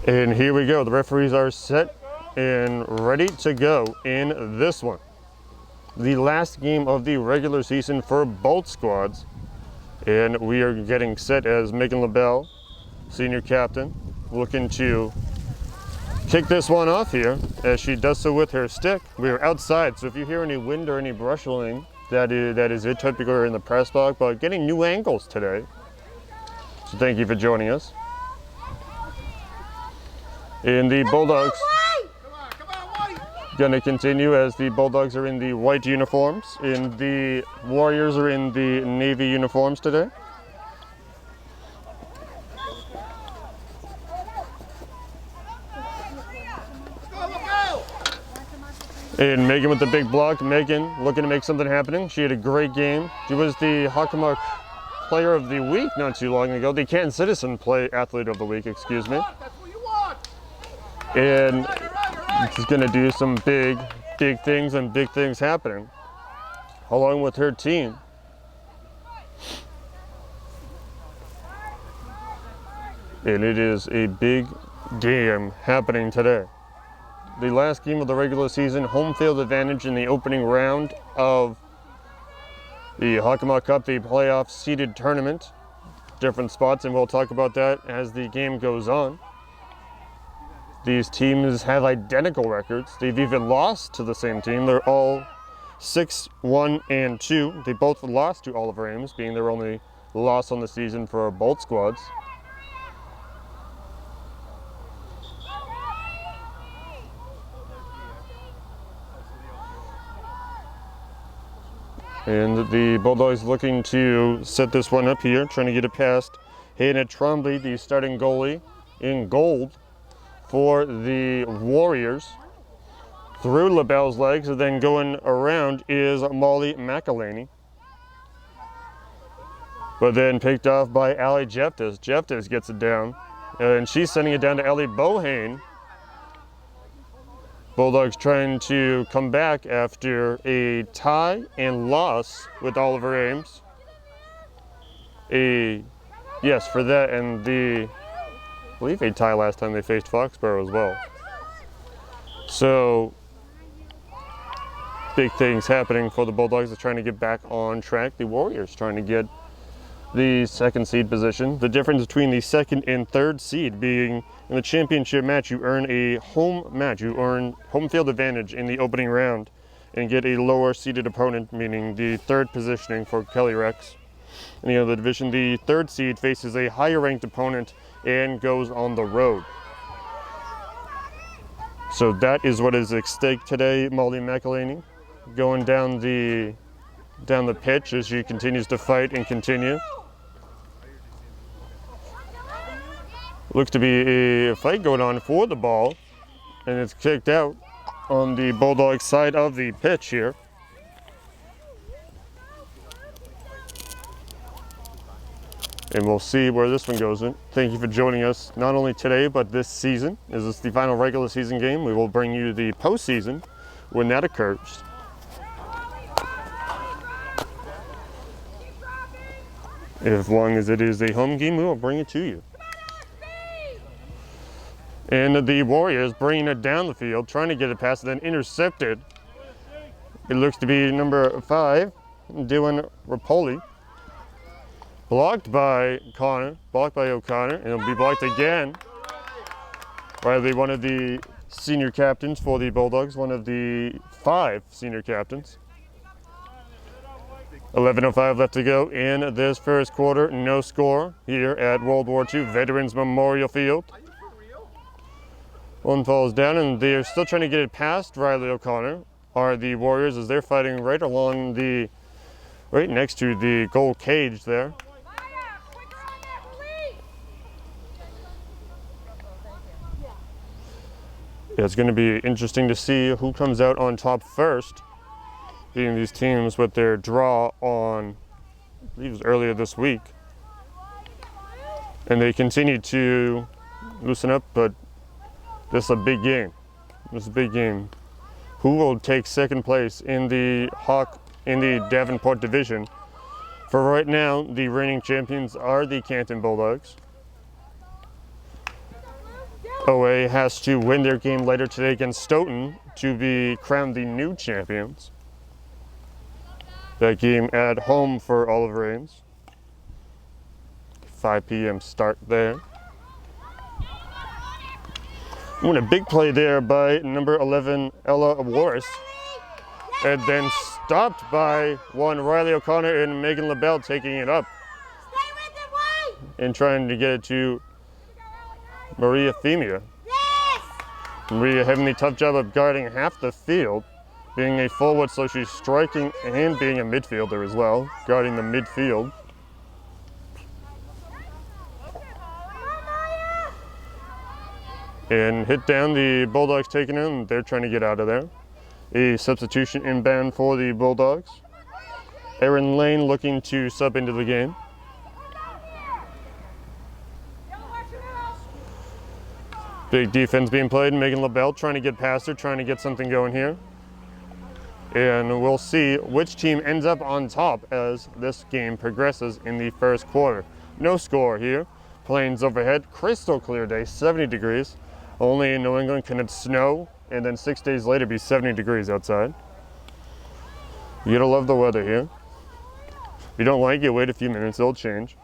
And here we go. The referees are set and ready to go in this one. The last game of the regular season for both squads. And we are getting set as Megan LaBelle, senior captain, looking to kick this one off here as she does so with her stick. We are outside, so if you hear any wind or any brushing, that is it. Typically in the press box, but getting new angles today. So thank you for joining us. And the Bulldogs going to continue as the Bulldogs are in the white uniforms, and the Warriors are in the navy uniforms today. And Megan with the big block. Megan looking to make something happening. She had a great game. She was the Hockomock Player of the Week not too long ago. The Canton Citizen Athlete of the Week, excuse me. And she's going to do some big things and big things happening along with her team. And it is a big game happening today. The last game of the regular season, home field advantage in the opening round of the Hockomock Cup, the playoff seeded tournament. Different spots, and we'll talk about that as the game goes on. These teams have identical records. They've even lost to the same team. They're all 6-1-2. They both lost to Oliver Ames, being their only loss on the season for both squads. And the Bulldogs looking to set this one up here, trying to get it past Hannah Trombley, the starting goalie, in gold for the Warriors. Through LaBelle's legs, and then going around is Molly McElhaney. But then picked off by Allie Jeftes. Jeftes gets it down, and she's sending it down to Ellie Bohane. Bulldogs trying to come back after a tie and loss with Oliver Ames. Yes, for that, and I believe a tie last time they faced Foxborough as well. So, big things happening for the Bulldogs. They're trying to get back on track. The Warriors trying to get the second seed position. The difference between the second and third seed being in the championship match, you earn a home match. You earn home field advantage in the opening round and get a lower seeded opponent, meaning the third positioning for Kelly Rex. In the other division, the third seed faces a higher ranked opponent and goes on the road. So that is what is at stake today. Molly McElhaney going down the pitch as she continues to fight and continue. Looks to be a fight going on for the ball, and it's kicked out on the Bulldogs side of the pitch here. And we'll see where this one goes in. Thank you for joining us not only today, but this season. As this is the final regular season game, we will bring you the postseason when that occurs. As long as it is a home game, we will bring it to you. And the Warriors bringing it down the field, trying to get it past, then intercepted. It looks to be number 5, Dylan Rapoli. Blocked by O'Connor, and it'll be blocked again. Riley, one of the senior captains for the Bulldogs, one of the 5 senior captains. 11:05 left to go in this first quarter. No score here at World War II Veterans Memorial Field. One falls down, and they're still trying to get it past Riley O'Connor, are the Warriors, as they're fighting right next to the goal cage there. Yeah, it's going to be interesting to see who comes out on top first, being these teams with their draw on, I believe it was earlier this week. And they continue to loosen up, but this is a big game. This is a big game. Who will take second place in the Davenport division? For right now, the reigning champions are the Canton Bulldogs. OA has to win their game later today against Stoughton to be crowned the new champions. That game at home for Oliver Ames. 5 p.m. start there. A big play there by number 11, Ella Warris. And then stopped by one Riley O'Connor and Megan LaBelle taking it up. And trying to get it to Maria Femia. Maria having the tough job of guarding half the field, being a forward, so she's striking and being a midfielder as well, guarding the midfield. And hit down, the Bulldogs taking it, and they're trying to get out of there. A substitution inbound for the Bulldogs. Erin Lane looking to sub into the game. Big defense being played. Megan LaBelle trying to get past her, trying to get something going here. And we'll see which team ends up on top as this game progresses in the first quarter. No score here. Plains overhead, crystal clear day, 70 degrees. Only in New England can it snow and then 6 days later be 70 degrees outside. You gotta love the weather here. If you don't like it, wait a few minutes, it'll change.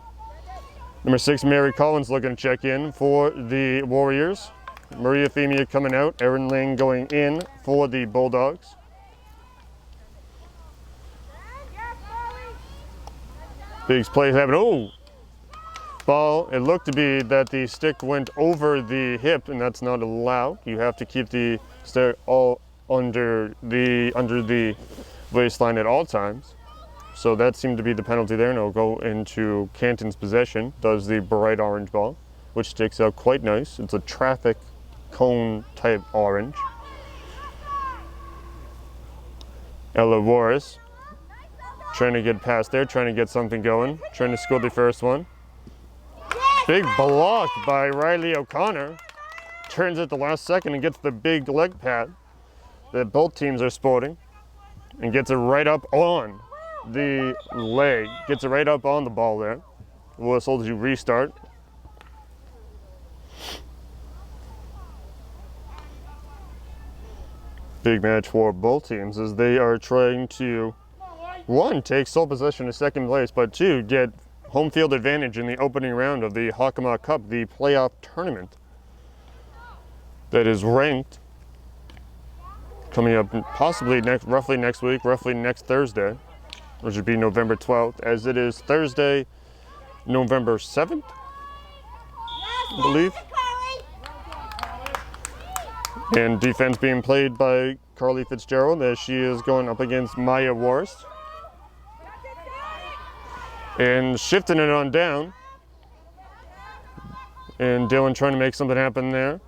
Number 6, Mary Collins looking to check in for the Warriors. Maria Femia coming out, Erin Ling going in for the Bulldogs. Big play happening. Oh! Ball, it looked to be that the stick went over the hip, and that's not allowed. You have to keep the stick all under the waistline at all times. So that seemed to be the penalty there, and it'll go into Canton's possession. Does the bright orange ball, which sticks out quite nice. It's a traffic cone type orange. Ella Warris trying to get past there, trying to get something going, trying to score the first one. Big block by Riley O'Connor. Turns at the last second and gets the big leg pad that both teams are sporting and gets it right up on the leg. Gets it right up on the ball there. Whistle to restart. Big match for both teams as they are trying to, one, take sole possession of second place, but two, get home field advantage in the opening round of the Hockomock Cup, the playoff tournament that is ranked, coming up possibly roughly next week, roughly next Thursday, which would be November 12th, as it is Thursday, November 7th, I believe. And defense being played by Carly Fitzgerald as she is going up against Maya Warst. And shifting it on down. And Dylan trying to make something happen there.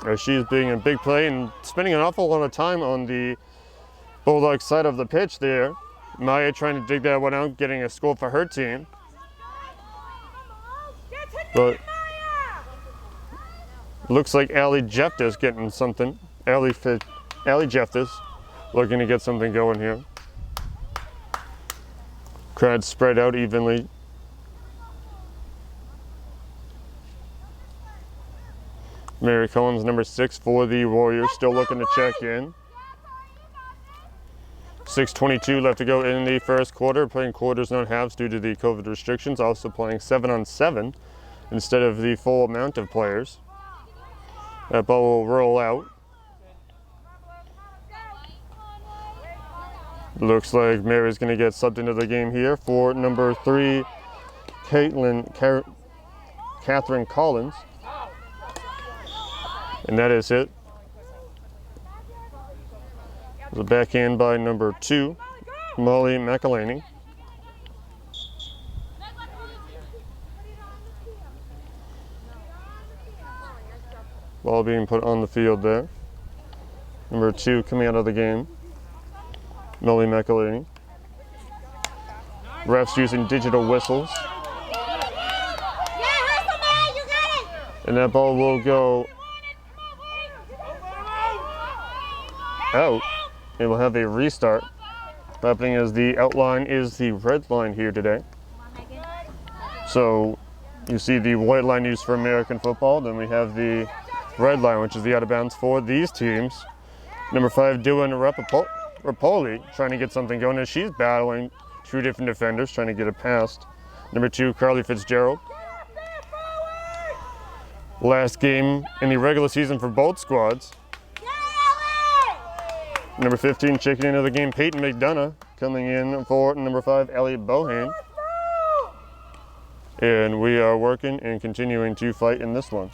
As she's being a big play and spending an awful lot of time on the Bulldog side of the pitch there. Maya trying to dig that one out, getting a score for her team. But looks like Allie Jeftis getting something. Allie Jeftis looking to get something going here. Crowd spread out evenly. Mary Collins, number 6 for the Warriors, still looking to check in. 6:22 left to go in the first quarter, playing quarters, not halves due to the COVID restrictions, also playing 7-on-7 instead of the full amount of players. That ball will roll out. Looks like Mary's going to get subbed into the game here for number 3, Catherine Collins. And that is it. The backhand by number 2, Molly McElhaney. Ball being put on the field there. Number 2 coming out of the game, Molly McElhaney. Refs using digital whistles. And that ball will go out. It will have a restart. Happening as the outline is the red line here today. So you see the white line used for American football. Then we have the red line, which is the out of bounds for these teams. Number 5, Dylan Rapoli, trying to get something going as she's battling 2 different defenders, trying to get it past. Number 2, Carly Fitzgerald. Last game in the regular season for both squads. Number 15, checking into the game, Peyton McDonough, coming in for number 5, Elliot Bohan. And we are working and continuing to fight in this one.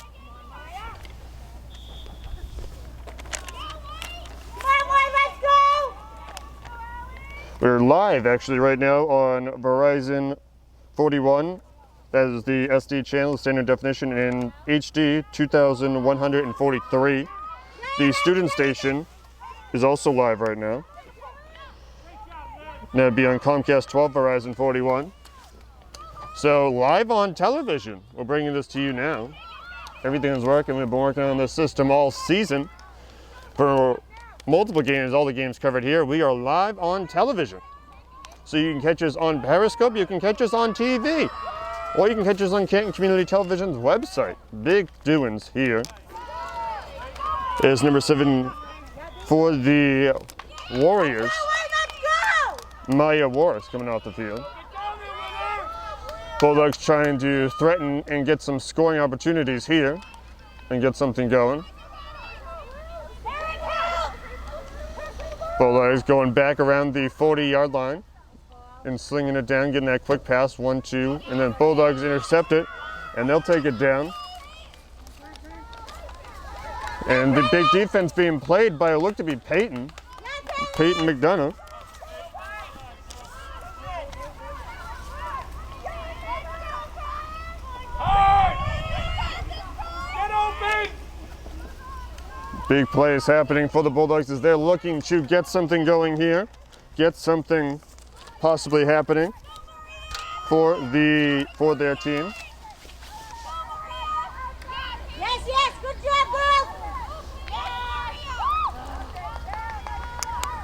We're live actually right now on Verizon 41. That is the SD channel, standard definition in HD 2143. The student station is also live right now. That'd be on Comcast 12, Verizon 41. So live on television. We're bringing this to you now. Everything is working. We've been working on this system all season for multiple games, all the games covered here. We are live on television. So you can catch us on Periscope, you can catch us on TV, or you can catch us on Canton Community Television's website. Big doings here. Is number 7 for the Warriors, MIAA coming off the field. Bulldogs trying to threaten and get some scoring opportunities here and get something going. Bulldogs going back around the 40-yard line and slinging it down, getting that quick pass, 1-2, and then Bulldogs intercept it, and they'll take it down. And the big defense being played by a look to be Peyton McDonough. Big plays happening for the Bulldogs as they're looking to get something going here, get something possibly happening for their team. Yes, good job, girl.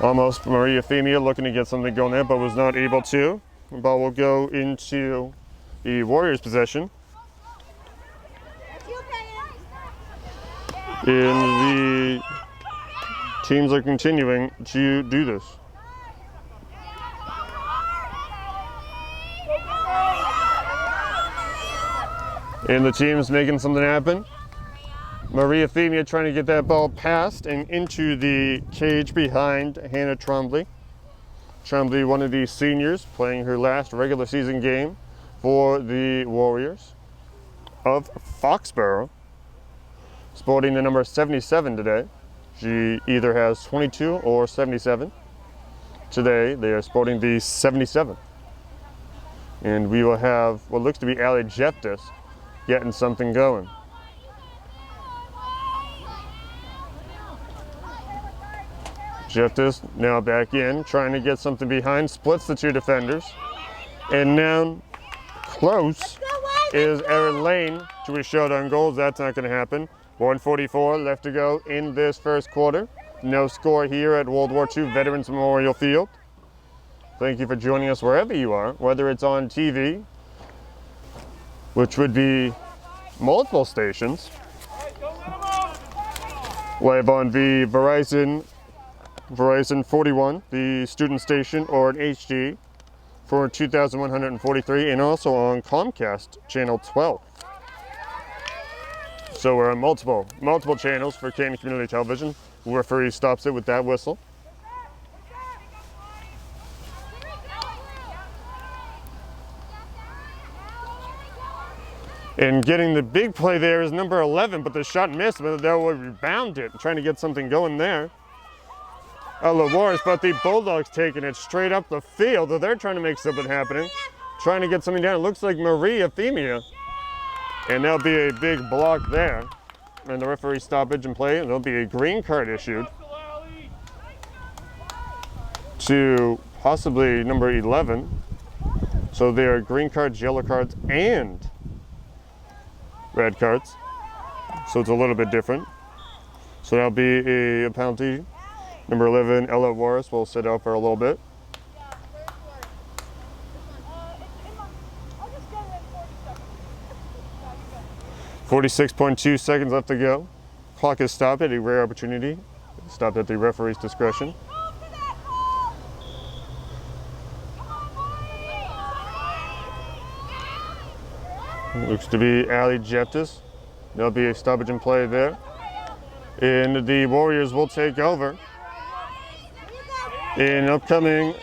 Almost Maria Femia looking to get something going there, but was not able to. The ball will go into the Warriors' possession. And the teams are continuing to do this. And the team's making something happen. Maria Femia trying to get that ball past and into the cage behind Hannah Trombley. Trombley, one of the seniors, playing her last regular season game for the Warriors of Foxborough. Sporting the number 77 today. She either has 22 or 77. Today they are sporting the 77. And we will have what looks to be Allie Jeftis getting something going. Jeftis now back in, trying to get something behind, splits the 2 defenders. And now close is Erin Lane to a shot on goals. That's not going to happen. 1:44 left to go in this first quarter. No score here at World War II Veterans Memorial Field. Thank you for joining us wherever you are, whether it's on TV, which would be multiple stations, live on the Verizon 41, the student station, or an HD for 2143, and also on Comcast channel 12. So we're on multiple channels for Canton Community Television. The referee stops it with that whistle. And getting the big play there is number 11, but the shot missed, but they will rebound it, trying to get something going there. Wars, but the Bulldogs taking it straight up the field. They're trying to make something happening, trying to get something down. It looks like Maria Femia. And there'll be a big block there. And the referee stoppage and play, and there'll be a green card issued to possibly number 11. So there are green cards, yellow cards, and red cards. So it's a little bit different. So that'll be a penalty. Number 11, Ella Warris, will sit out for a little bit. 46.2 seconds left to go. clock is stopped at a rare opportunity, stopped at the referee's discretion. Looks to be Ali Jeftis. There'll be a stoppage in play there. And the Warriors will take over. In upcoming,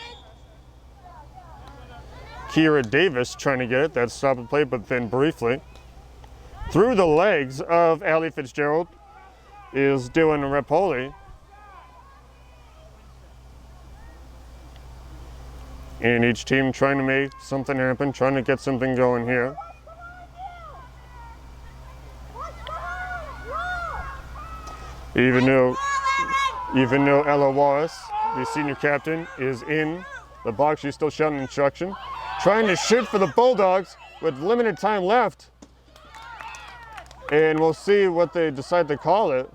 Kira Davis trying to get it. That stop and play, but then briefly. Through the legs of Ali Fitzgerald is Dylan Rapoli. And each team trying to make something happen, trying to get something going here. Even though Ella Wallace, the senior captain, is in the box, she's still shouting instruction. Trying to shoot for the Bulldogs with limited time left. And we'll see what they decide to call it.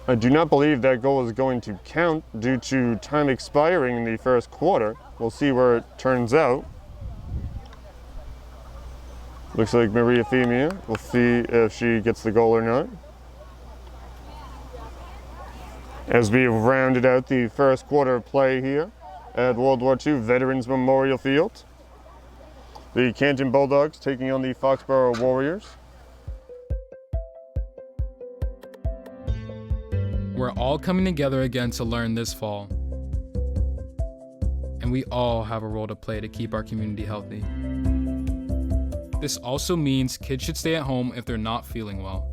I do not believe that goal is going to count due to time expiring in the first quarter. We'll see where it turns out. Looks like Maria Femia. We'll see if she gets the goal or not. As we rounded out the first quarter of play here at World War II Veterans Memorial Field. The Canton Bulldogs taking on the Foxborough Warriors. We're all coming together again to learn this fall. And we all have a role to play to keep our community healthy. This also means kids should stay at home if they're not feeling well.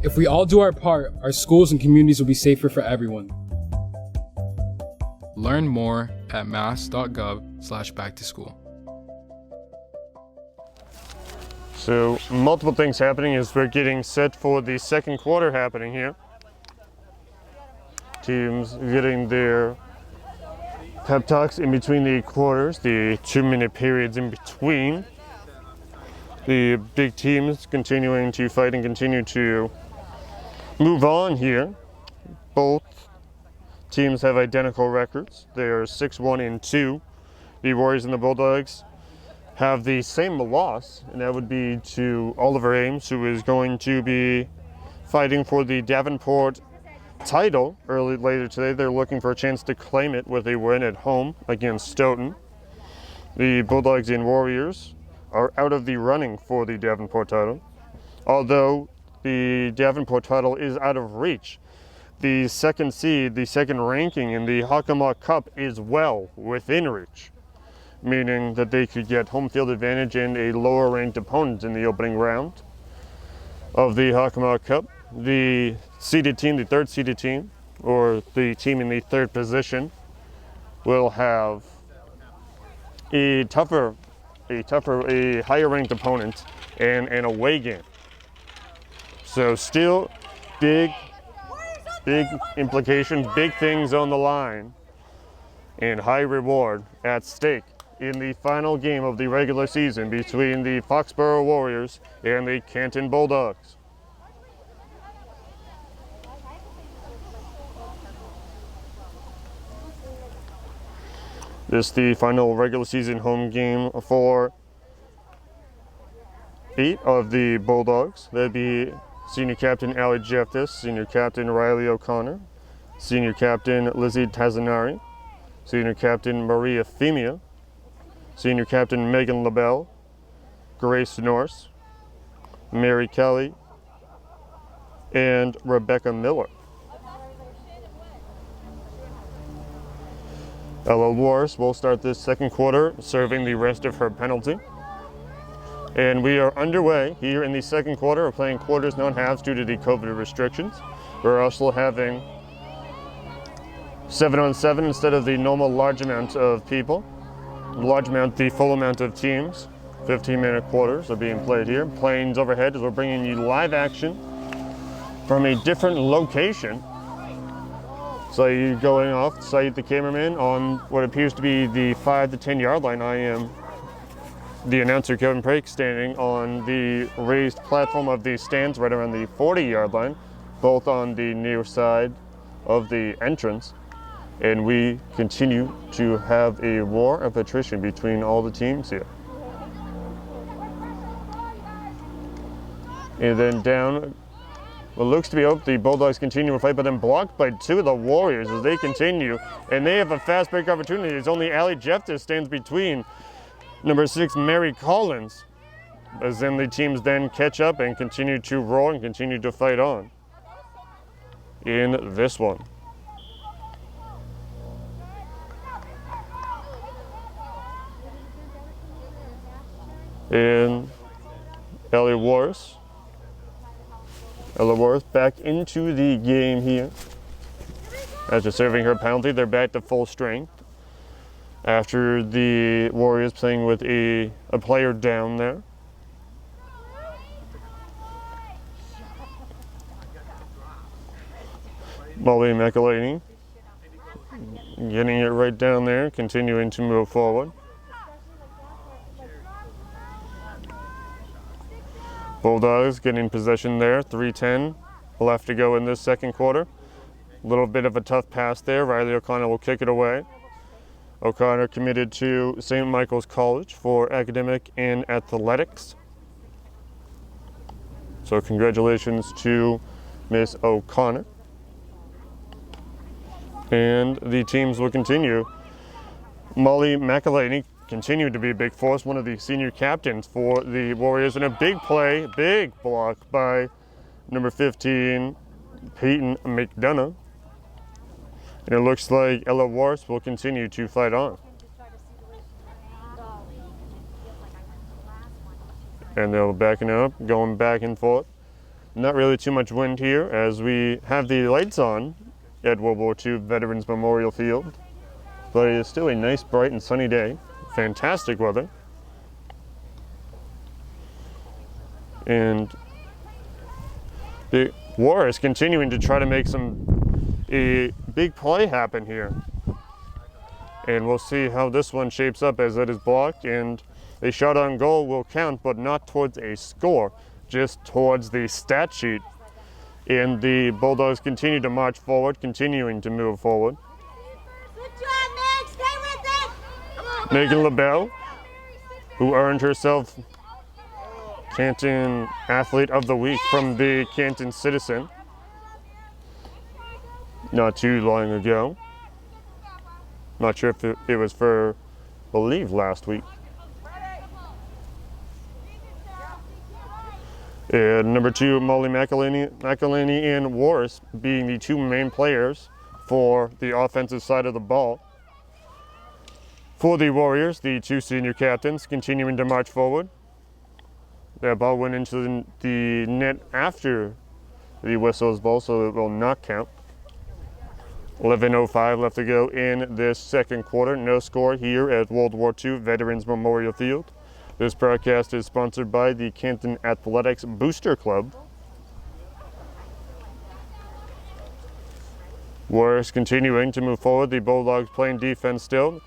If we all do our part, our schools and communities will be safer for everyone. Learn more at mass.gov/backtoschool. So multiple things happening as we're getting set for the second quarter happening here. Teams getting their pep talks in between the quarters, the 2-minute periods in between. The big teams continuing to fight and continue to move on here. Both teams have identical records. They are 6-1-2. The Warriors and the Bulldogs have the same loss, and that would be to Oliver Ames, who is going to be fighting for the Davenport title later today. They're looking for a chance to claim it with a win at home against Stoughton. The Bulldogs and Warriors are out of the running for the Davenport title, although the Davenport title is out of reach. The second seed, the second ranking in the Hockomock Cup is well within reach, meaning that they could get home field advantage and a lower ranked opponent in the opening round of the Hockomock Cup. The seeded team, the third seeded team, or the team in the third position, will have a higher ranked opponent and an away game. So still big implications, big things on the line, and high reward at stake in the final game of the regular season between the Foxborough Warriors and the Canton Bulldogs. This is the final regular season home game for 8 of the Bulldogs. That'd be Senior Captain Ali Jeftis, Senior Captain Riley O'Connor, Senior Captain Lizzie Tazanari, Senior Captain Maria Femia, Senior Captain Megan LaBelle, Grace Norse, Mary Kelly, and Rebecca Miller. Ella Wars will start this second quarter serving the rest of her penalty. And we are underway here in the second quarter. We're playing quarters, not halves, due to the COVID restrictions. We're also having 7-on-7 instead of the normal large amount of people. The full amount of teams. 15-minute quarters are being played here. Planes overhead as we're bringing you live action from a different location. Saeed going off, Saeed the cameraman, on what appears to be the 5 to 10 yard line. I am the announcer, Kevin Prake, standing on the raised platform of the stands right around the 40-yard line, both on the near side of the entrance. And we continue to have a war of attrition between all the teams here. And then down, what looks to be the Bulldogs continue to fight, but then blocked by two of the Warriors as they continue. And they have a fast break opportunity. It's only Allie Jefter stands between number 6, Mary Collins, as then the teams then catch up and continue to roar and continue to fight on in this one. And Ella Worth back into the game here. After serving her penalty, they're back to full strength. After the Warriors playing with a player down there. Molly McElhaney getting it right down there, continuing to move forward. Bulldogs getting possession there, 3:10 left to go in this second quarter. A little bit of a tough pass there. Riley O'Connor will kick it away. O'Connor committed to St. Michael's College for academic and athletics. So congratulations to Miss O'Connor. And the teams will continue. Molly McElhaney continued to be a big force, one of the senior captains for the Warriors, and a big play, big block by number 15, Peyton McDonough. And it looks like Ella Worth will continue to fight on. And they're backing up, going back and forth. Not really too much wind here as we have the lights on at World War II Veterans Memorial Field. But it is still a nice, bright, and sunny day. Fantastic weather. And the Warriors continuing to try to make a big play happen here. And we'll see how this one shapes up as it is blocked, and a shot on goal will count, but not towards a score, just towards the stat sheet. And the Bulldogs continue to march forward, continuing to move forward. Good job, Meg. Stay with it. Come on, Megan LaBelle, who earned herself Canton Athlete of the Week from the Canton Citizen not too long ago. Not sure if it was for, I believe, last week. And number 2, Molly McElhaney and Worth being the two main players for the offensive side of the ball. For the Warriors, the two senior captains continuing to march forward. That ball went into the net after the whistle's ball, so it will not count. 11:05 left to go in this second quarter. No score here at World War II Veterans Memorial Field. This broadcast is sponsored by the Canton Athletics Booster Club. Warriors continuing to move forward. The Bulldogs playing defense still.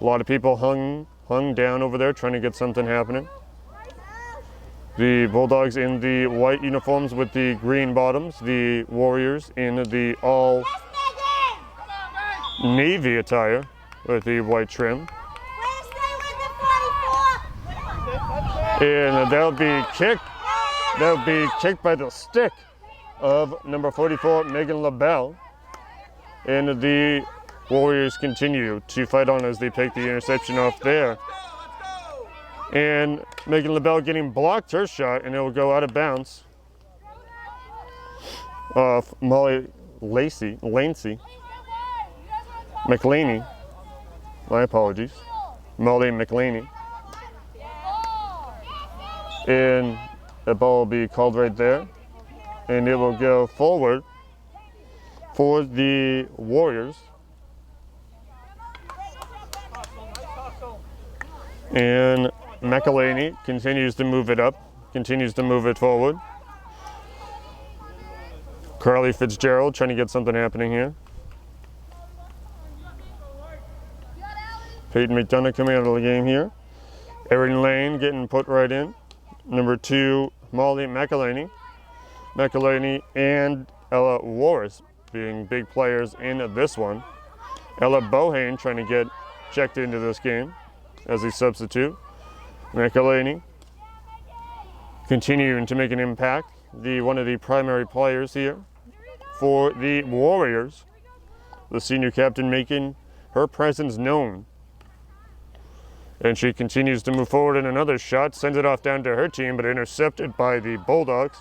A lot of people hung down over there trying to get something happening. The Bulldogs in the white uniforms with the green bottoms. The Warriors in the all navy attire with the white trim. And that'll be kicked. That'll be kicked by the stick of number 44, Megan LaBelle. And the Warriors continue to fight on as they pick the interception off there. And Megan LaBelle getting blocked her shot, and it will go out of bounds off Molly McElhaney. My apologies. Molly McElhaney. And the ball will be called right there. And it will go forward for the Warriors. And McElhaney continues to move it up, continues to move it forward. Carly Fitzgerald trying to get something happening here. Peyton McDonough coming out of the game here. Erin Lane getting put right in. Number 2, Molly McElhaney. McElhaney and Ella Worth being big players in this one. Ella Bohane trying to get checked into this game as a substitute. McElhaney continuing to make an impact. One of the primary players here for the Warriors. The senior captain making her presence known. And she continues to move forward in another shot, sends it off down to her team, but intercepted by the Bulldogs.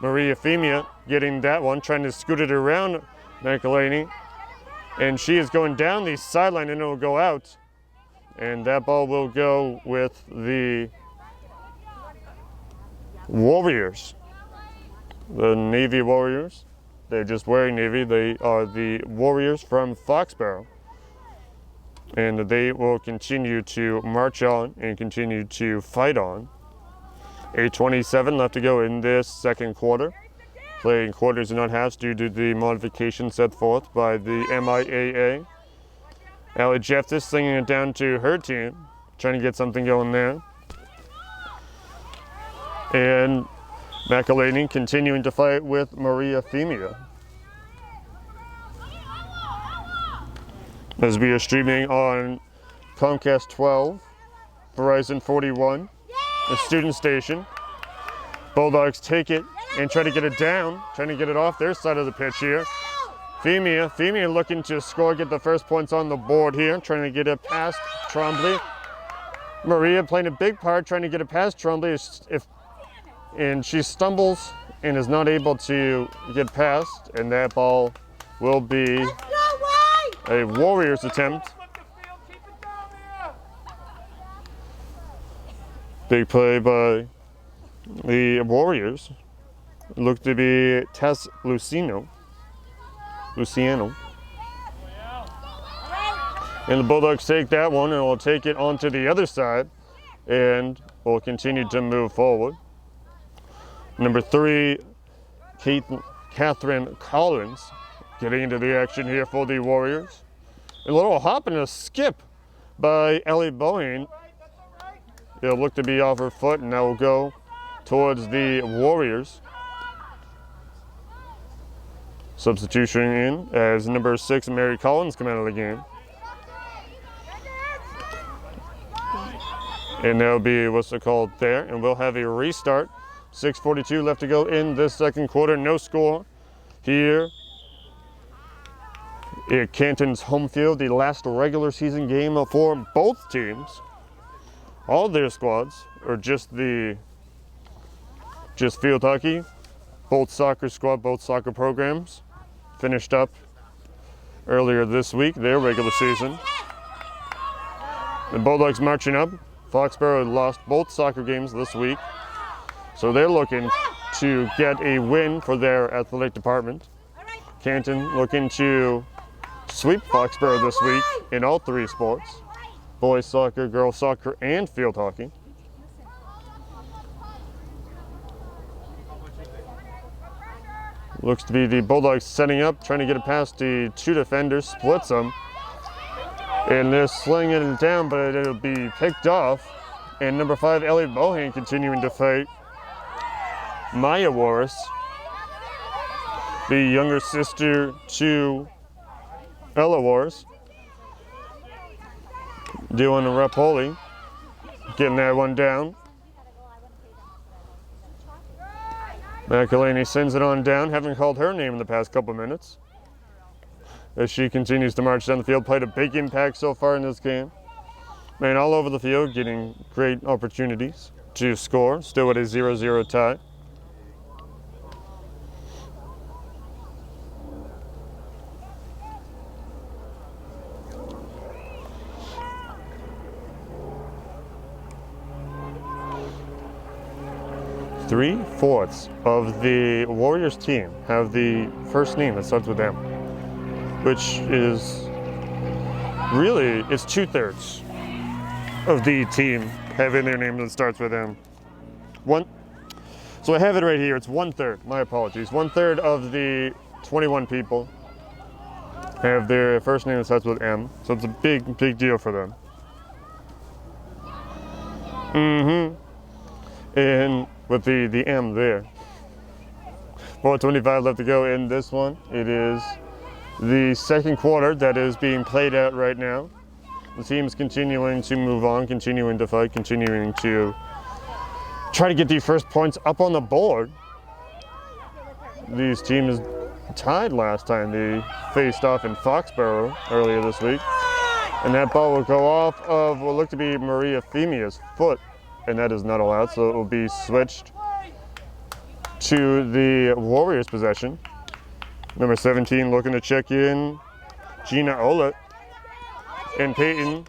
Maria Femia getting that one, trying to scoot it around McElhaney. And she is going down the sideline and it will go out. And that ball will go with the Warriors. The Navy Warriors. They're just wearing Navy. They are the Warriors from Foxborough. And they will continue to march on and continue to fight on. 8:27 left to go in this second quarter. Playing quarters and not halves due to the modification set forth by the MIAA. Allie Jefftis slinging it down to her team, trying to get something going there. And McElhaney continuing to fight with Maria Femia. As we are streaming on Comcast 12, Verizon 41, the student station. Bulldogs take it and try to get it down, trying to get it off their side of the pitch here. Femia looking to score, get the first points on the board here, trying to get it past Trombley. Maria playing a big part, trying to get it past Trombley, and she stumbles and is not able to get past, and that ball will be a Warriors attempt. Big play by the Warriors. Looked to be Tess Luciano. And the Bulldogs take that one and will take it onto the other side and will continue to move forward. Number 3, Catherine Collins getting into the action here for the Warriors. A little hop and a skip by Ellie Bowen. It'll look to be off her foot, and that will go towards the Warriors. Substitution in as number 6, Mary Collins, come out of the game. And that'll be what's it called there, and we'll have a restart. 6:42 left to go in this second quarter. No score here at Canton's home field. The last regular season game for both teams. All their squads, or just field hockey. Both soccer squad, both soccer programs finished up earlier this week, their regular season. The Bulldogs marching up. Foxborough lost both soccer games this week, so they're looking to get a win for their athletic department. Canton looking to sweep Foxborough this week in all 3 sports: boys soccer, girls soccer, and field hockey. Looks to be the Bulldogs setting up, trying to get it past the 2 defenders, splits them. And they're slinging it down, but it'll be picked off. And number 5, Elliot Bohan, continuing to fight Maya Warris, the younger sister to Ella Warris. Doing a Rapoli, getting that one down. McElhaney sends it on down, having called her name in the past couple minutes. As she continues to march down the field, played a big impact so far in this game. Man, all over the field, getting great opportunities to score, still at a 0-0 tie. Three-fourths of the Warriors team have the first name that starts with M, which is really, it's 2/3 of the team having their name that starts with M. So I have it right here, it's 1/3, my apologies. 1/3 of the 21 people have their first name that starts with M, so it's a big deal for them. And with the M there. 4:25 left to go in this one. It is the second quarter that is being played out right now. The team's continuing to move on, continuing to fight, continuing to try to get the first points up on the board. These teams tied last time they faced off in Foxborough earlier this week. And that ball will go off of what looked to be Maria Femia's foot, and that is not allowed, so it will be switched to the Warriors' possession. Number 17 looking to check in, Gina Olet, and Peyton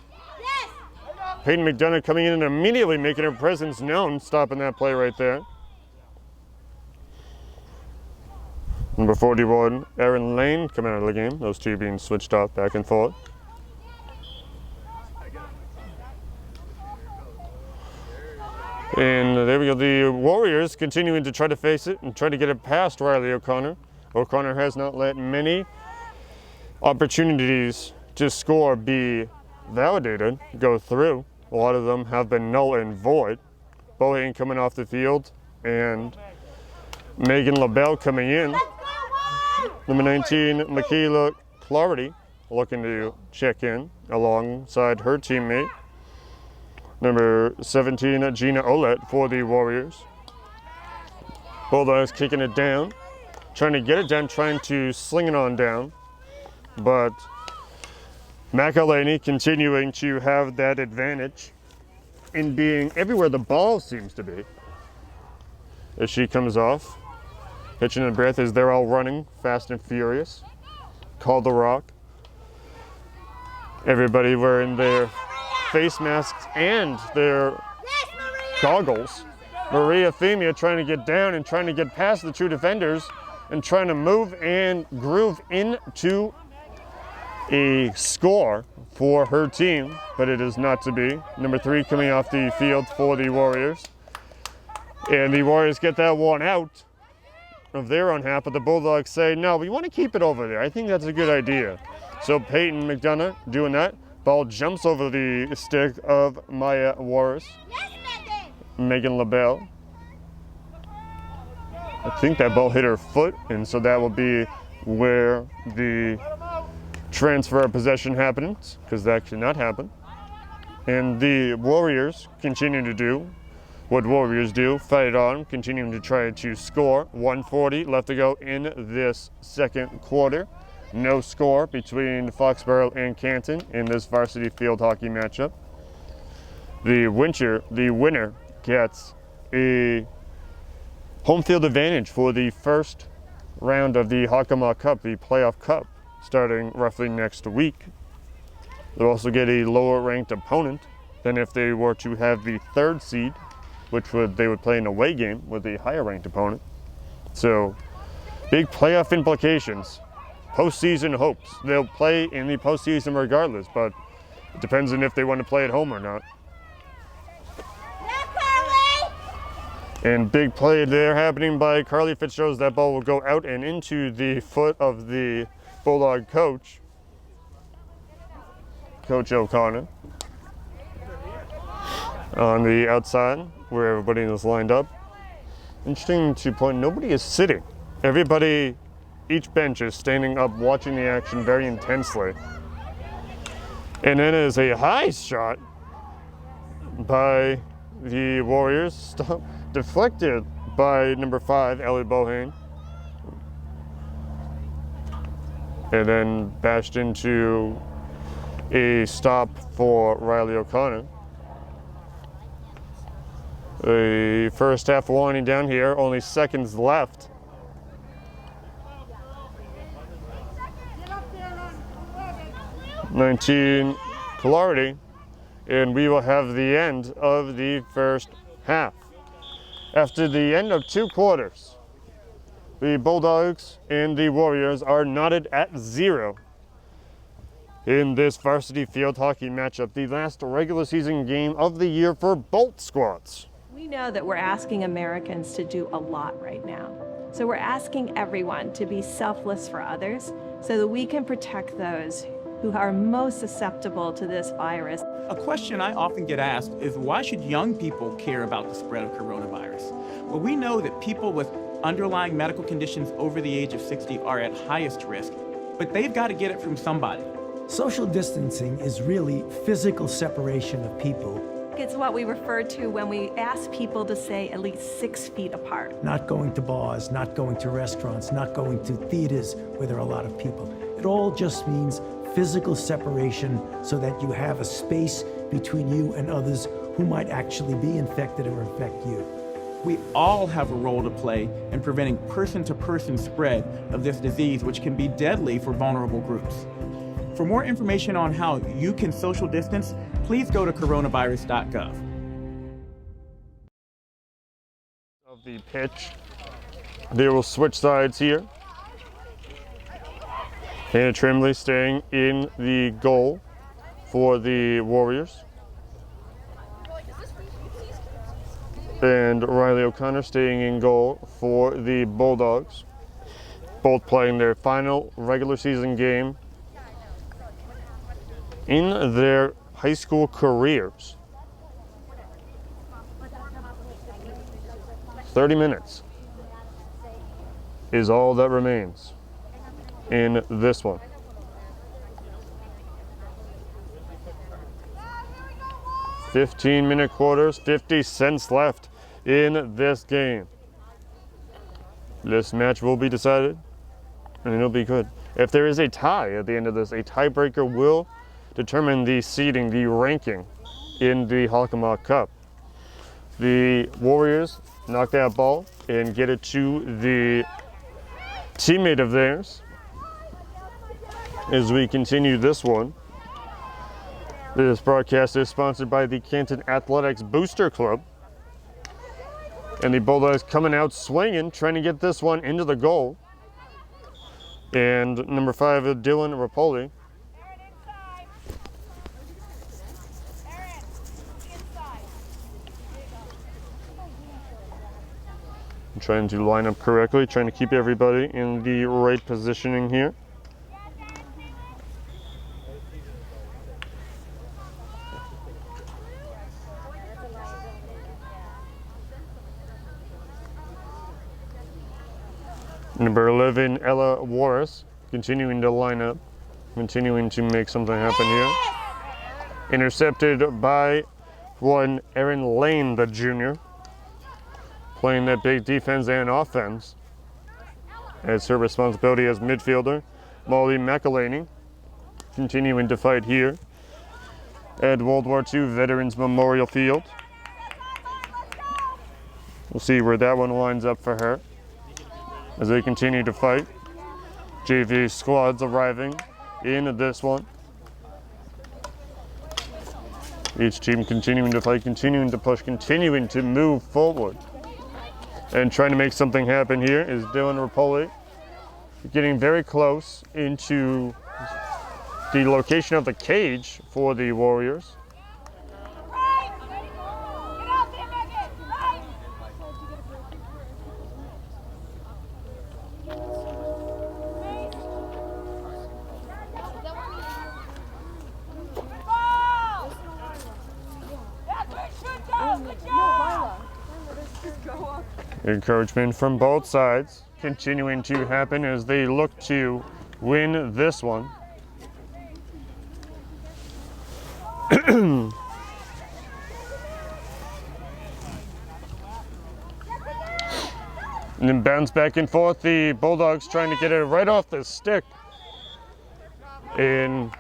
McDonough coming in and immediately making her presence known, stopping that play right there. Number 41, Erin Lane coming out of the game, those two being switched off back and forth. And there we go, the Warriors continuing to try to face it and try to get it past Riley O'Connor. O'Connor has not let many opportunities to score be validated, go through. A lot of them have been null and void. Bohan coming off the field and Megan LaBelle coming in. Number 19, Michaela Clarity looking to check in alongside her teammate. Number 17, Gina Olet for the Warriors. Bulldogs kicking it down, trying to get it down, trying to sling it on down. But McElhaney continuing to have that advantage in being everywhere the ball seems to be. As she comes off, catching her breath as they're all running fast and furious. Call the rock. Everybody wearing their face masks and their goggles. Maria Femia trying to get down and trying to get past the two defenders and trying to move and groove into a score for her team, but it is not to be. Number 3 coming off the field for the Warriors. And the Warriors get that one out of their own half, but the Bulldogs say, no, we want to keep it over there. I think that's a good idea. So Peyton McDonough doing that. Ball jumps over the stick of Maya Warris. Megan LaBelle. I think that ball hit her foot, and so that will be where the transfer of possession happens, because that cannot happen. And the Warriors continue to do what Warriors do, fight on, continuing to try to score. 1:40 left to go in this second quarter. No score between Foxborough and Canton in this varsity field hockey matchup. The winner gets a home field advantage for the first round of the Hockomock Cup, the playoff cup, starting roughly next week. They'll also get a lower ranked opponent than if they were to have the third seed, which they would play an away game with a higher ranked opponent. So big playoff implications. Postseason hopes. They'll play in the postseason regardless, but it depends on if they want to play at home or not. And big play there happening by Carly Fitzgerald. That ball will go out and into the foot of the Bulldog coach, Coach O'Connor. On the outside, where everybody is lined up. Interesting to point, nobody is sitting. Everybody, each bench is standing up watching the action very intensely. And then is a high shot by the Warriors, deflected by number 5, Ellie Bohan. And then bashed into a stop for Riley O'Connor. The first half winding down here, only seconds left. (19) Clarity, and we will have the end of the first half. After the end of 2 quarters, the Bulldogs and the Warriors are knotted at 0 in this varsity field hockey matchup, the last regular season game of the year for both squads. We know that we're asking Americans to do a lot right now. So we're asking everyone to be selfless for others so that we can protect those who are most susceptible to this virus. A question I often get asked is, why should young people care about the spread of coronavirus? Well, we know that people with underlying medical conditions over the age of 60 are at highest risk, but they've got to get it from somebody. Social distancing is really physical separation of people It's what we refer to when we ask people to stay at least 6 feet apart. Not going to bars, not going to restaurants, not going to theaters where there are a lot of people. It all just means physical separation so that you have a space between you and others who might actually be infected or infect you. We all have a role to play in preventing person-to-person spread of this disease, which can be deadly for vulnerable groups. For more information on how you can social distance, please go to coronavirus.gov. Of the pitch, they will switch sides here. Hannah Trimley staying in the goal for the Warriors. And Riley O'Connor staying in goal for the Bulldogs. Both playing their final regular season game in their high school careers. 30 minutes is all that remains in this one. "15-minute quarters, 50 cents left in this game. This match will be decided, and it'll be good. If there is a tie at the end of this, a tiebreaker will determine the seeding, the ranking in the Hockomock Cup. The Warriors knock that ball and get it to the teammate of theirs as we continue this one. This broadcast is sponsored by the Canton Athletics Booster Club. And the Bulldogs coming out swinging, trying to get this one into the goal. And number 5, Dylan Rapoli. Trying to line up correctly, trying to keep everybody in the right positioning here. Number 11, Ella Warris, continuing to line up, continuing to make something happen here. Intercepted by one Erin Lane, the junior, playing that big defense and offense. It's her responsibility as midfielder. Molly McElhaney continuing to fight here at World War II Veterans Memorial Field. We'll see where that one lines up for her as they continue to fight. JV squads arriving in this one. Each team continuing to fight, continuing to push, continuing to move forward. And trying to make something happen here is Dylan Rapoli, getting very close into the location of the cage for the Warriors. Encouragement from both sides continuing to happen as they look to win this one. And then bounce back and forth. The Bulldogs trying to get it right off the stick. And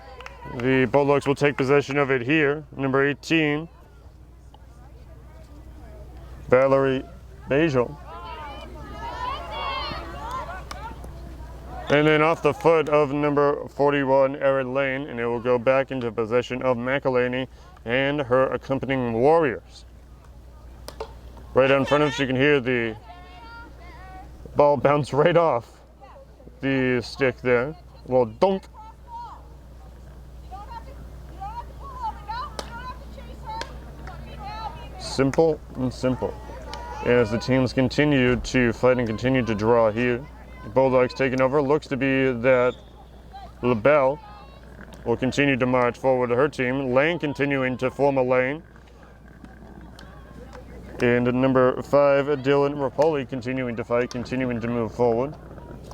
the Bulldogs will take possession of it here. Number 18, Valerie Bajel. And then off the foot of number 41, Erin Lane, and it will go back into possession of McElhaney and her accompanying Warriors. Right out in front of us, you can hear the ball bounce right off the stick there. Well, dunk. Simple and simple. As the teams continue to fight and continue to draw here. The Bulldogs taking over. Looks to be that LaBelle will continue to march forward to her team. Lane continuing to form a lane. And number 5, Dylan Rapoli continuing to fight, continuing to move forward.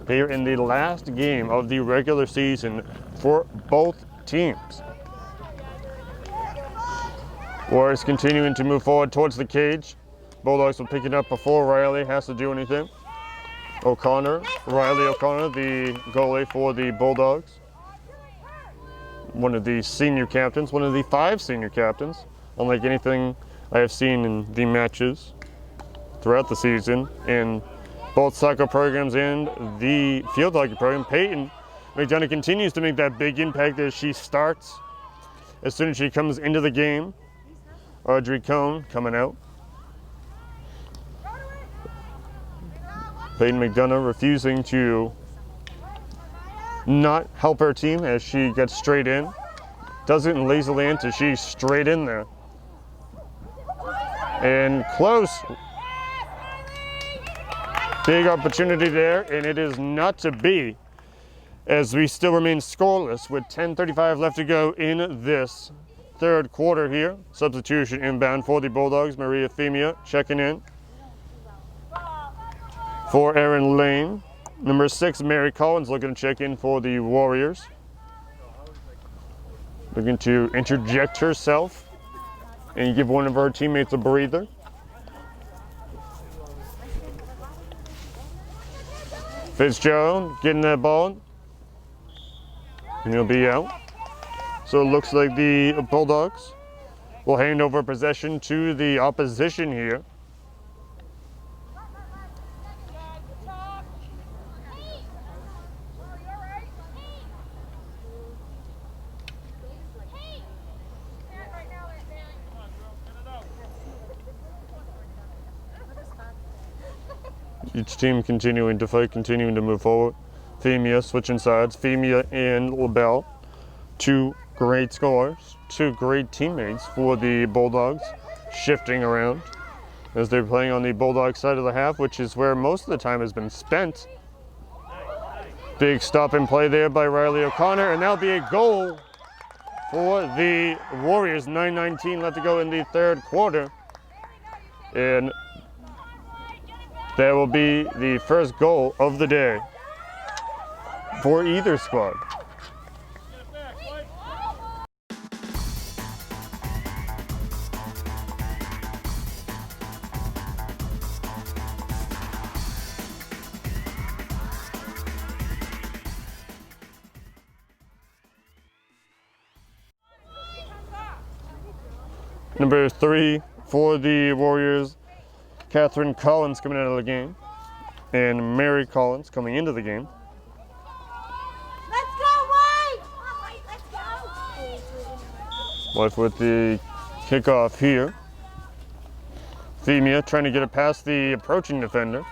Here in the last game of the regular season for both teams. Warriors continuing to move forward towards the cage. Bulldogs will pick it up before Riley has to do anything. Riley O'Connor, the goalie for the Bulldogs. One of the senior captains, one of the 5 senior captains, unlike anything I have seen in the matches throughout the season in both soccer programs and the field hockey program. Peyton McDonough continues to make that big impact as she starts. As soon as she comes into the game, Audrey Cohn coming out. Peyton McDonough refusing to not help her team as she gets straight in. Does it in lazily into, she's straight in there. And close. Big opportunity there, and it is not to be, as we still remain scoreless with 10:35 left to go in this third quarter here. Substitution inbound for the Bulldogs. Maria Femia checking in for Erin Lane. Number 6, Mary Collins looking to check in for the Warriors. Looking to interject herself and give one of her teammates a breather. Fitzgerald getting that ball, and he'll be out. So it looks like the Bulldogs will hand over possession to the opposition here. Each team continuing to fight, continuing to move forward. Femia switching sides. Femia and LaBelle, 2 great scorers, 2 great teammates for the Bulldogs, shifting around as they're playing on the Bulldog side of the half, which is where most of the time has been spent. Big stop and play there by Riley O'Connor, and that'll be a goal for the Warriors. 9:19 left to go in the third quarter. And that will be the first goal of the day for either squad. Number 3 for the Warriors, Catherine Collins coming out of the game, and Mary Collins coming into the game. Let's go, White! Let's go! White with the kickoff here. Femia trying to get it past the approaching defender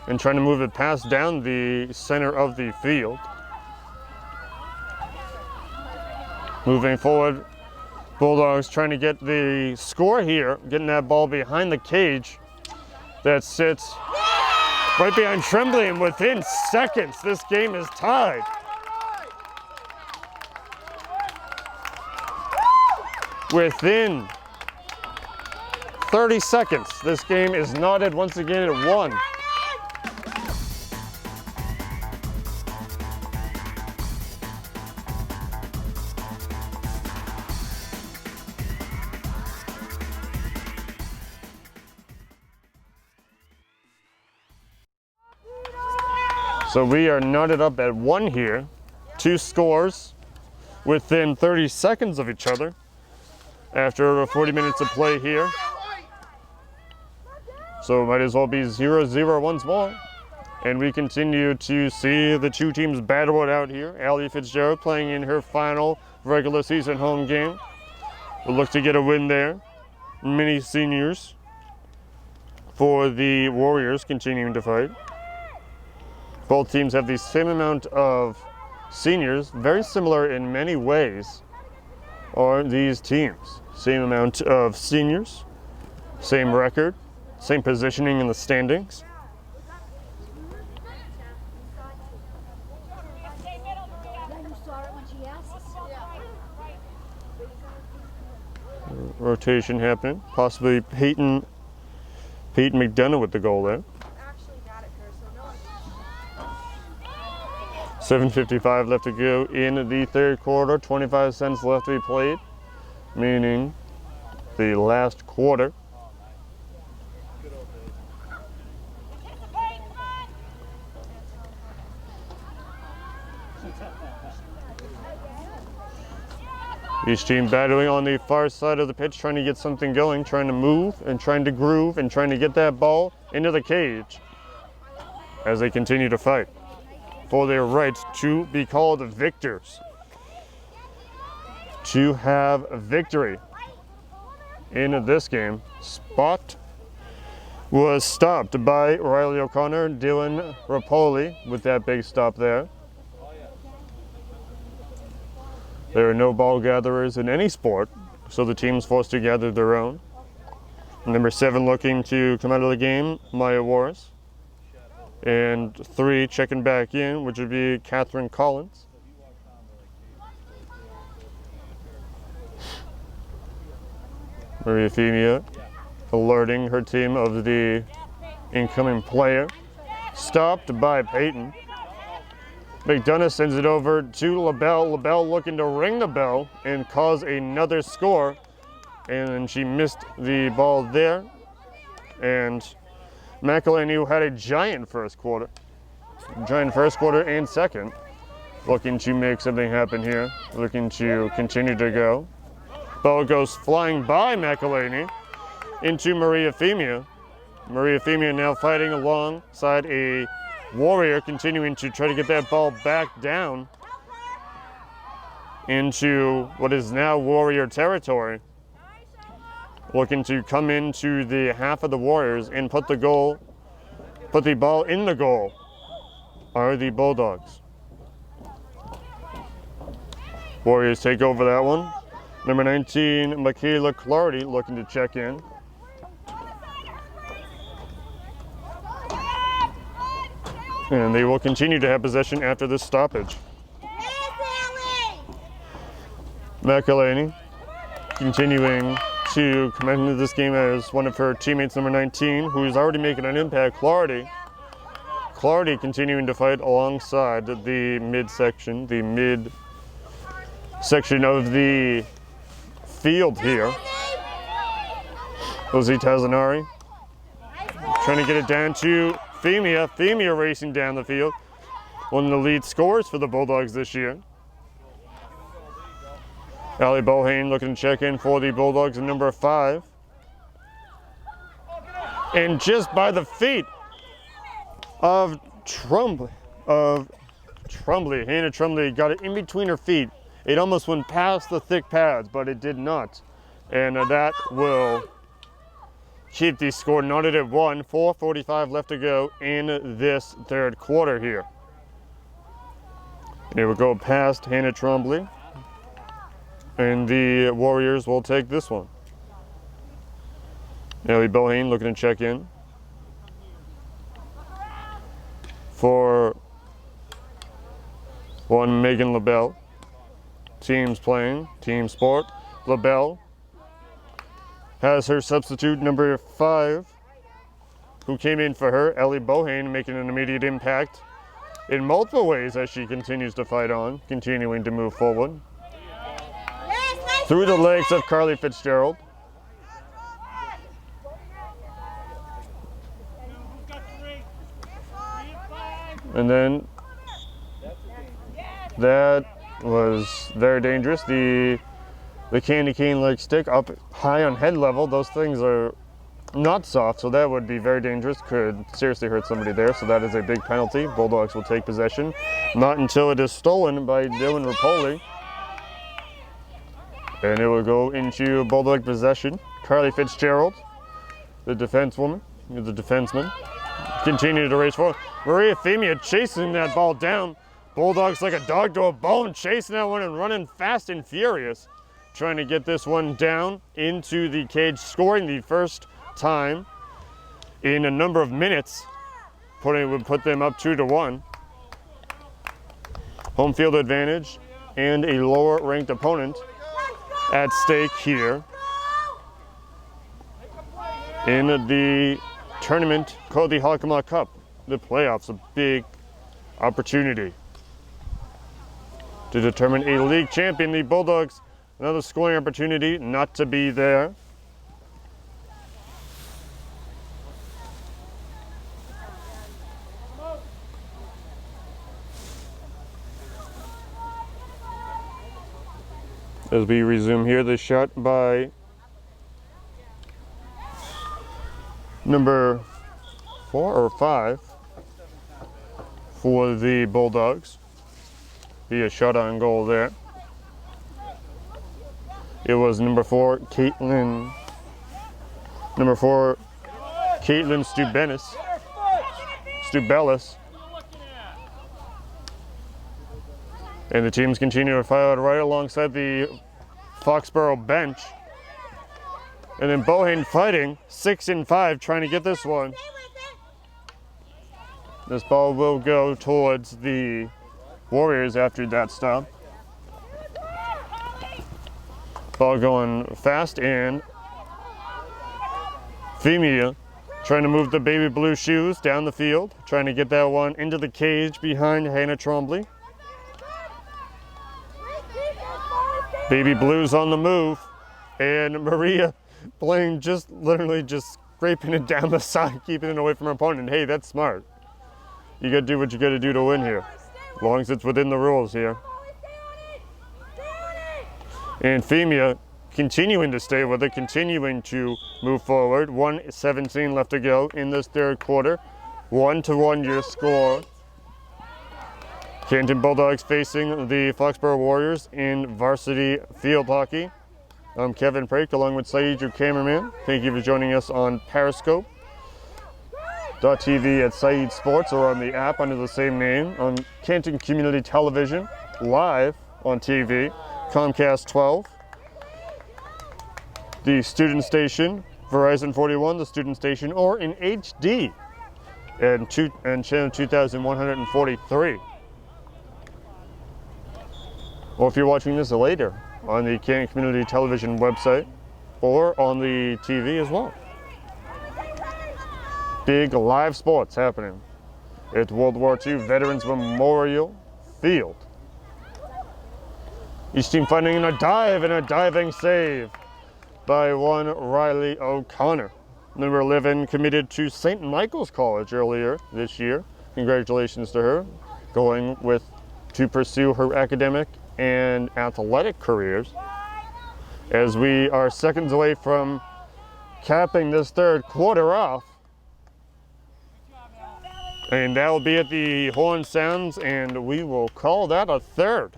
and trying to move it past down the center of the field. Moving forward, Bulldogs trying to get the score here, getting that ball behind the cage. That sits right behind Tremblay, and within seconds, this game is tied. Within 30 seconds, this game is knotted once again at 1. So we are knotted up at 1 here. 2 scores within 30 seconds of each other after over 40 minutes of play here. So it might as well be 0-0 once more. And we continue to see the 2 teams battle it out here. Allie Fitzgerald playing in her final regular season home game. We'll look to get a win there. Many seniors for the Warriors continuing to fight. Both teams have the same amount of seniors, very similar in many ways are these teams. Same amount of seniors, same record, same positioning in the standings. Rotation happening, possibly Peyton McDonough with the goal there. 7:55 left to go in the third quarter, 25 cents left to be played, meaning the last quarter. Each team battling on the far side of the pitch, trying to get something going, trying to move and trying to groove and trying to get that ball into the cage as they continue to fight for their rights to be called victors, to have victory in this game. Spot was stopped by Riley O'Connor, Dylan Rapoli with that big stop there. There are no ball gatherers in any sport, so the team's forced to gather their own. Number 7 looking to come out of the game, MIAA. And 3 checking back in, which would be Catherine Collins. Maria Femia alerting her team of the incoming player. Stopped by Peyton. McDonough sends it over to LaBelle. LaBelle looking to ring the bell and cause another score. And she missed the ball there. And McElhaney, who had a giant first quarter and second, looking to make something happen here, looking to continue to go. Ball goes flying by McElhaney into Maria Femia. Maria Femia now fighting alongside a Warrior, continuing to try to get that ball back down into what is now Warrior territory. Looking to come into the half of the Warriors and put the ball in the goal are the Bulldogs. Warriors take over that one. Number 19, Michaela Clardy looking to check in. And they will continue to have possession after this stoppage. McElhaney continuing to come into this game as one of her teammates, number 19, who is already making an impact, Clardy. Clardy continuing to fight alongside the midsection of the field here. Lizzie Tazanari trying to get it down to Femia. Femia racing down the field. One of the lead scorers for the Bulldogs this year. Allie Bohane looking to check in for the Bulldogs at number 5. And just by the feet of Hannah Trumbley got it in between her feet. It almost went past the thick pads, but it did not. And that will keep the score knotted at 1. 4:45 left to go in this third quarter here. And it will go past Hannah Trombley. And the Warriors will take this one. Ellie Bohane looking to check in for one Megan LaBelle. Teams playing, team sport. LaBelle has her substitute number 5 who came in for her, Ellie Bohane, making an immediate impact in multiple ways as she continues to fight on, continuing to move forward. Through the legs of Carly Fitzgerald. And then that was very dangerous. The candy cane leg stick up high on head level. Those things are not soft, so that would be very dangerous. Could seriously hurt somebody there, so that is a big penalty. Bulldogs will take possession. Not until it is stolen by Dylan Rapoli. And it will go into Bulldog possession. Carly Fitzgerald, the defenseman, continue to race forward. Maria Femia chasing that ball down. Bulldogs like a dog to a bone, chasing that one and running fast and furious. Trying to get this one down into the cage, scoring the first time in a number of minutes. Would put them up 2-1. Home field advantage and a lower ranked opponent at stake here in the tournament called the Halkama Cup. The playoffs, a big opportunity to determine a league champion. The Bulldogs, another scoring opportunity not to be there. As we resume here, the shot by number 4 or 5 for the Bulldogs. Be a shot on goal there. It was number 4, Caitlin Stubelis. And the teams continue to file right alongside the Foxborough bench. And then Bohane fighting, 6 and 5, trying to get this one. This ball will go towards the Warriors after that stop. Ball going fast, and Femia trying to move the baby blue shoes down the field, trying to get that one into the cage behind Hannah Trombley. Baby blues on the move, and Maria playing literally just scraping it down the side, keeping it away from her opponent. Hey, that's smart. You gotta do what you gotta do to win here, as long as it's within the rules here. And Femia continuing to stay with it, continuing to move forward. 1:17 left to go in this third quarter. 1-1 your score. Canton Bulldogs facing the Foxborough Warriors in varsity field hockey. I'm Kevin Prake along with Saeed, your cameraman. Thank you for joining us on Periscope.tv at Saeed Sports, or on the app under the same name, on Canton Community Television, live on TV, Comcast 12. The student station, Verizon 41, the student station, or in HD and channel 2143. Or if you're watching this later on the Canton Community Television website or on the TV as well. Big live sports happening at World War II Veterans Memorial Field. Each team finding in a dive and a diving save by one Riley O'Connor. Number 11 committed to St. Michael's College earlier this year. Congratulations to her, going to pursue her academic and athletic careers. As we are seconds away from capping this third quarter off. And that will be at the horn sounds, and we will call that a third.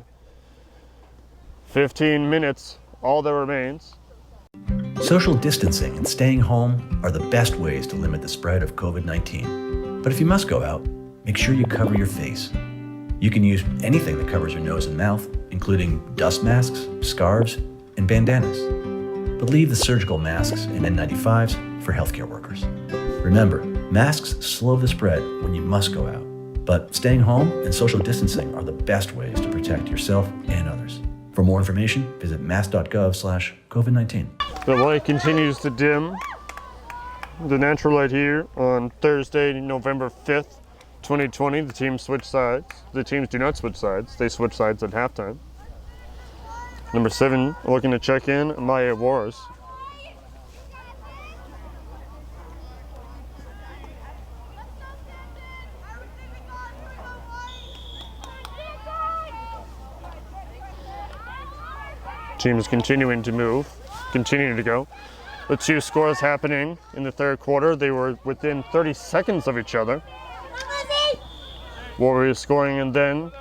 15 minutes, all that remains. Social distancing and staying home are the best ways to limit the spread of COVID-19. But if you must go out, make sure you cover your face. You can use anything that covers your nose and mouth, including dust masks, scarves, and bandanas. But leave the surgical masks and N95s for healthcare workers. Remember, masks slow the spread when you must go out, but staying home and social distancing are the best ways to protect yourself and others. For more information, visit mass.gov/COVID-19. The light continues to dim. The natural light here on Thursday, November 5th, 2020. The teams switch sides. The teams do not switch sides. They switch sides at halftime. Number 7 looking to check in, MIAA. Teams continuing to move, continuing to go. The two scores happening in the third quarter. They were within 30 seconds of each other. Warriors scoring, and then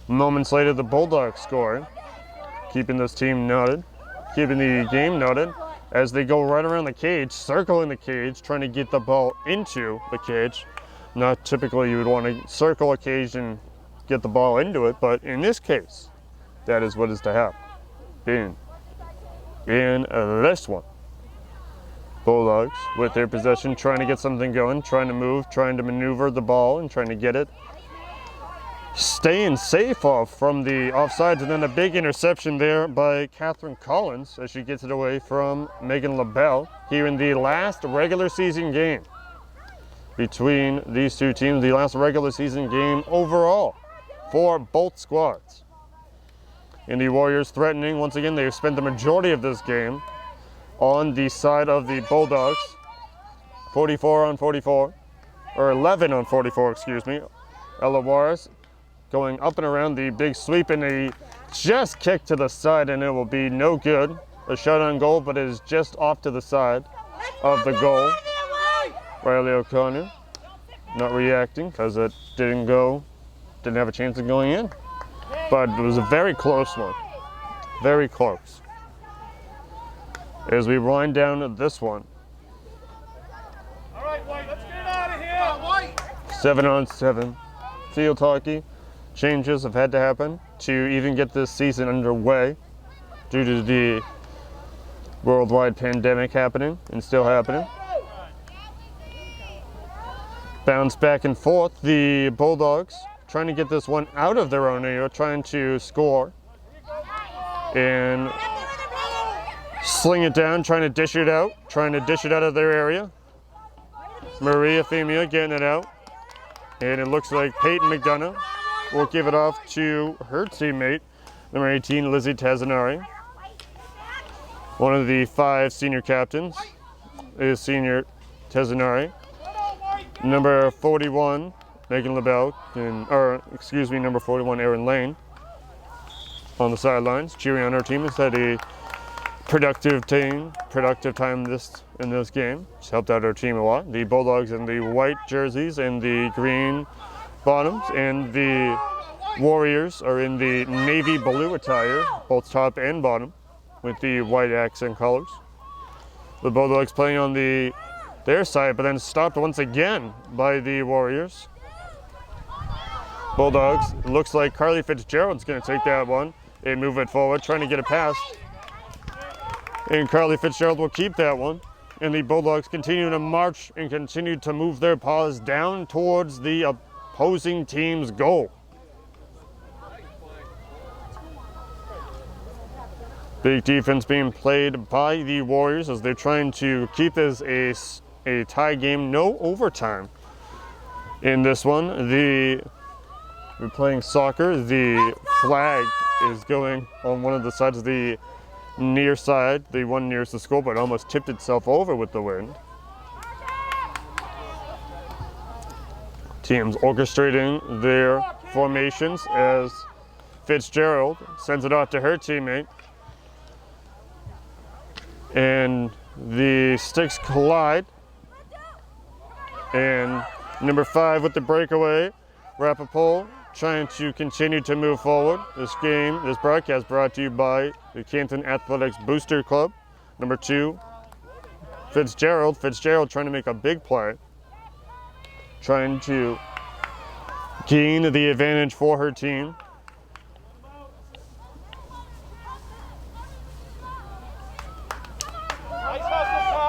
moments later the Bulldogs scoring, keeping this team knotted, keeping the game knotted as they go right around the cage, circling the cage, trying to get the ball into the cage. Not typically you would want to circle a cage and get the ball into it, but in this case, that is what is to happen. In this one, Bulldogs with their possession, trying to get something going, trying to move, trying to maneuver the ball and trying to get it. Staying safe off from the offsides, and then a big interception there by Catherine Collins as she gets it away from Megan LaBelle here in the last regular season game between these two teams, the last regular season game overall for both squads. And the Warriors threatening, once again, they've spent the majority of this game on the side of the Bulldogs. 44 on 44, or 11 on 44, excuse me. Ella Juarez going up and around the big sweep, and a just kicked to the side, and it will be no good. A shot on goal, but it is just off to the side of the goal. Riley O'Connor not reacting because it didn't have a chance of going in. But it was a very close one. Very close. As we wind down this one. All right, White, let's get out of here. White. 7-on-7 field hockey. Changes have had to happen to even get this season underway due to the worldwide pandemic happening and still happening. Bounce back and forth. The Bulldogs trying to get this one out of their own area, trying to score. And sling it down, trying to dish it out of their area. Maria Femia getting it out. And it looks like Peyton McDonough will give it off to her teammate, number 18, Lizzie Tazzanari. One of the 5 senior captains is senior Tazzanari. Number 41, Megan LaBelle, number 41, Erin Lane, on the sidelines, cheering on her team. Has had a productive time in this game. She's helped out her team a lot. The Bulldogs in the white jerseys and the green bottoms, and the Warriors are in the navy blue attire, both top and bottom, with the white accent colors. The Bulldogs playing on their side, but then stopped once again by the Warriors. Bulldogs, looks like Carly Fitzgerald's going to take that one and move it forward, trying to get it past. And Carly Fitzgerald will keep that one. And the Bulldogs continue to march and continue to move their paws down towards the opposing team's goal. Big defense being played by the Warriors as they're trying to keep this a tie game, no overtime. In this one, we're playing soccer. The flag is going on one of the sides of the near side, the one nearest the goal, but almost tipped itself over with the wind. Teams orchestrating their formations as Fitzgerald sends it off to her teammate. And the sticks collide. And number 5 with the breakaway, Rappaport, trying to continue to move forward. This broadcast brought to you by the Canton Athletics Booster Club. Number 2, Fitzgerald trying to make a big play. Trying to gain the advantage for her team.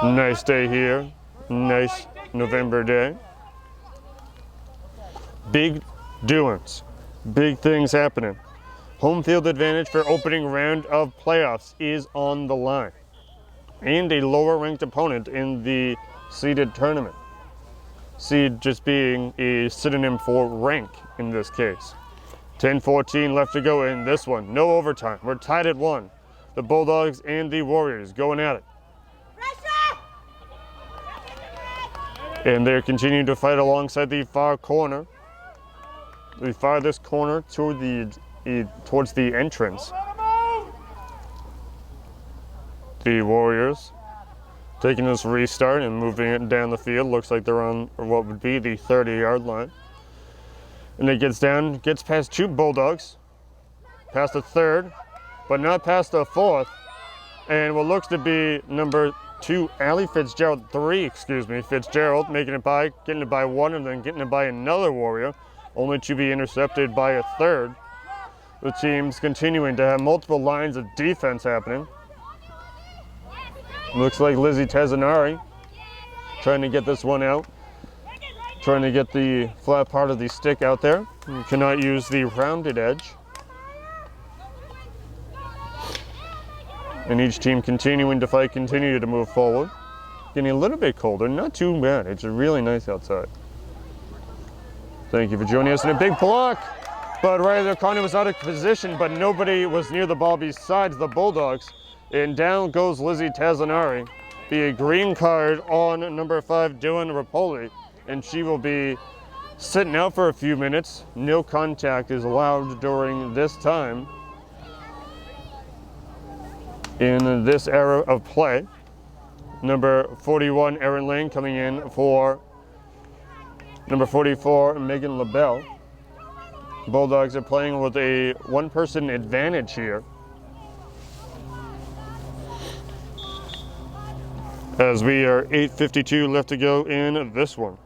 Nice day here. Nice November day. Big doings. Big things happening. Home field advantage for opening round of playoffs is on the line. And a lower ranked opponent in the seeded tournament. Seed just being a synonym for rank in this case. 10-14 left to go in this one. No overtime. We're tied at 1. The Bulldogs and the Warriors going at it. And they're continuing to fight alongside the far corner. The farthest corner towards the entrance. The Warriors taking this restart and moving it down the field. Looks like they're on what would be the 30-yard line. And it gets past 2 Bulldogs, past the 3rd, but not past the 4th. And what looks to be number 2, Fitzgerald, Fitzgerald getting it by 1 and then getting it by another Warrior, only to be intercepted by a 3rd. The team's continuing to have multiple lines of defense happening. Looks like Lizzie Tazzanari trying to get this one out, trying to get the flat part of the stick out there. You cannot use the rounded edge. And each team continuing to fight, continue to move forward. Getting a little bit colder, not too bad. It's really nice outside. Thank you for joining us in a big block. But Riley O'Connor was out of position, but nobody was near the ball besides the Bulldogs. And down goes Lizzie Tazzanari. Be a green card on number 5, Dylan Rapoli. And she will be sitting out for a few minutes. No contact is allowed during this time. in this era of play. Number 41, Erin Lane, coming in for number 44, Megan LaBelle. Bulldogs are playing with a one-person advantage here, as we are 8:52 left to go in this one.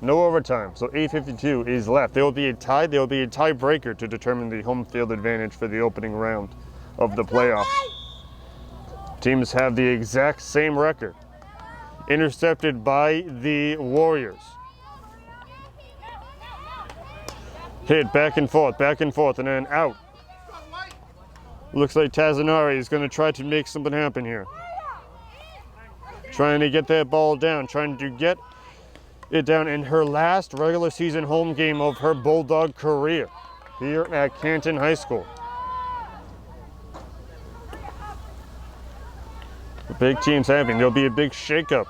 No overtime, so 8:52 is left. There will be a tie. There will be a tiebreaker to determine the home field advantage for the opening round of the playoffs. Teams have the exact same record. Intercepted by the Warriors. Hit back and forth, and then out. Looks like Tazanari is going to try to make something happen here. Trying to get that ball down, trying to get it down in her last regular season home game of her Bulldog career here at Canton High School. The big team's happening. There'll be a big shakeup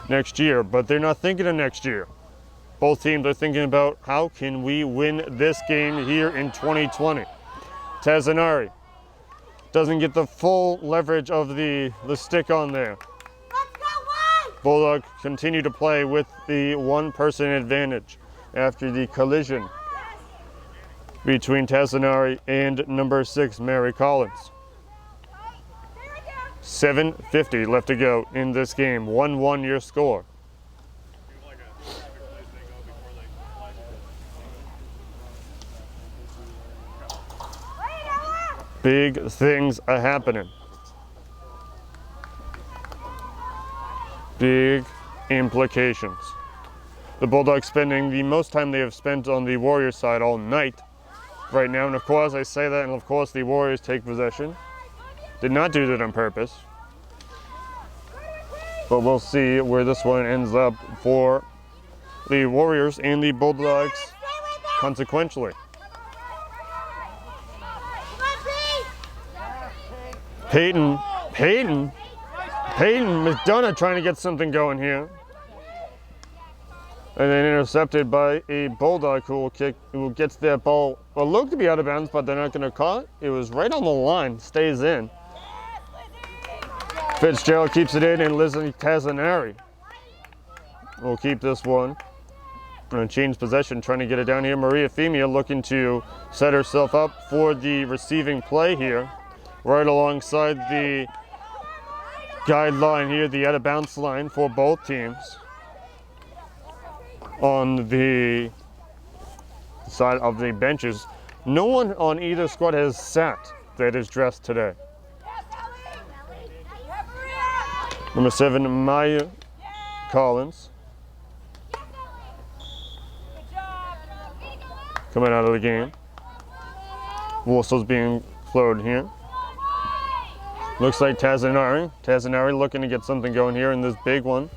next year, but they're not thinking of next year. Both teams are thinking about how can we win this game here in 2020. Tazanari doesn't get the full leverage of the stick on there. Bulldogs continue to play with the one-person advantage after the collision between Tazanari and number 6, Mary Collins. 7:50 left to go in this game. 1-1 your score. Big things are happening. Big implications. The Bulldogs spending the most time they have spent on the Warriors side all night right now. And of course I say that, and of course the Warriors take possession. Did not do that on purpose. But we'll see where this one ends up for the Warriors and the Bulldogs consequentially. Peyton McDonough trying to get something going here. And then intercepted by a Bulldog who gets that ball, well, looked to be out of bounds, but they're not going to call it. It was right on the line, stays in. Fitzgerald keeps it in, and Lizzie Tazanari will keep this one. And change possession, trying to get it down here. Maria Femia looking to set herself up for the receiving play here, right alongside the guideline here, the out of bounds line for both teams. On the side of the benches, no one on either squad has sat that is dressed today. Number 7, Maya Collins. Coming out of the game. Whistle's being flowed here. Looks like Tazanari looking to get something going here in this big one.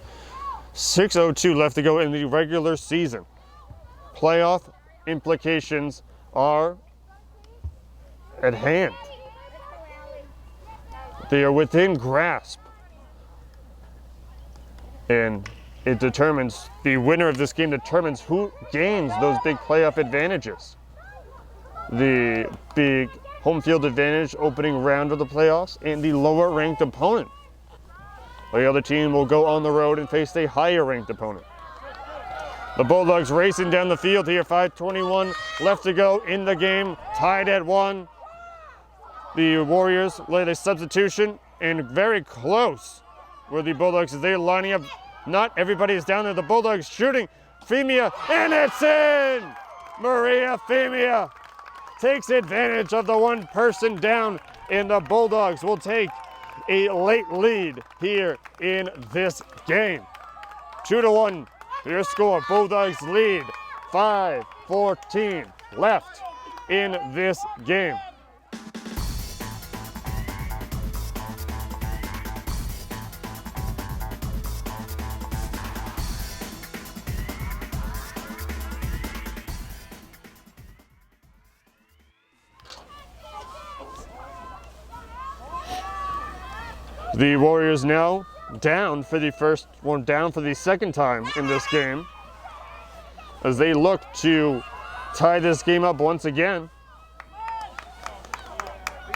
6:02 left to go in the regular season. Playoff implications are at hand. They are within grasp. And it determines, the winner of this game determines who gains those big playoff advantages. The big home field advantage opening round of the playoffs and the lower ranked opponent. The other team will go on the road and face a higher ranked opponent. The Bulldogs racing down the field here, 5:21 left to go in the game, tied at 1. The Warriors led a substitution, and very close were the Bulldogs as they're lining up. Not everybody is down there. The Bulldogs shooting. Femia, and it's in! Maria Femia takes advantage of the one person down, and the Bulldogs will take a late lead here in this game. 2-1 your score. Bulldogs lead. 5:14 left in this game. The Warriors now down for the second time in this game, as they look to tie this game up once again.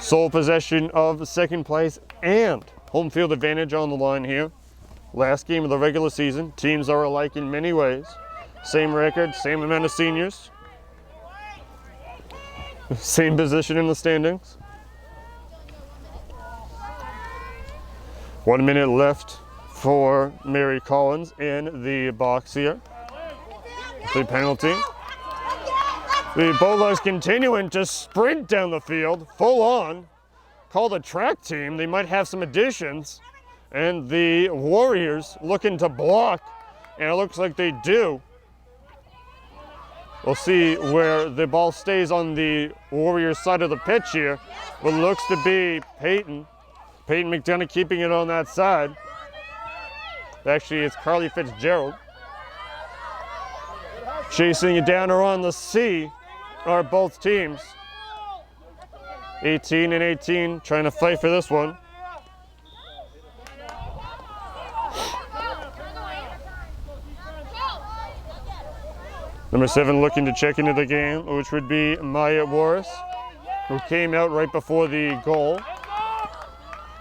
Sole possession of second place and home field advantage on the line here. Last game of the regular season. Teams are alike in many ways. Same record, same amount of seniors. Same position in the standings. 1 minute left for Mary Collins in the box here. The penalty. The Bulldogs continuing to sprint down the field, full on. Call the track team. They might have some additions. And the Warriors looking to block, and it looks like they do. We'll see where the ball stays on the Warriors side of the pitch here. What looks to be Peyton McDonough keeping it on that side. Actually, it's Carly Fitzgerald. Chasing it down around the C are both teams. 18 and 18 trying to fight for this one. Number 7 looking to check into the game, which would be MIAA, who came out right before the goal.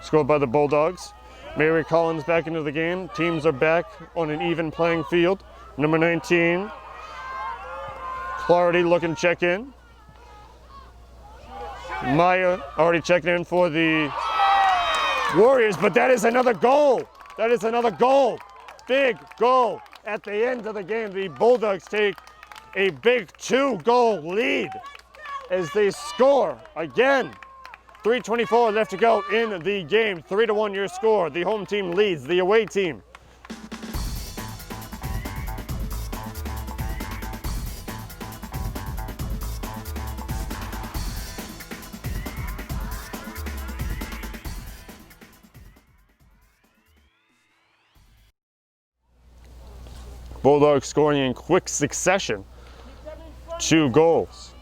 Scored by the Bulldogs. Mary Collins back into the game. Teams are back on an even playing field. Number 19, Clarity looking to check in. Maya already checking in for the Warriors, but that is another goal. That is another goal. Big goal at the end of the game. The Bulldogs take a big 2-goal lead as they score again. 3:24 left to go in the game. 3-1 your score. The home team leads the away team. Bulldogs scoring in quick succession. 2 goals.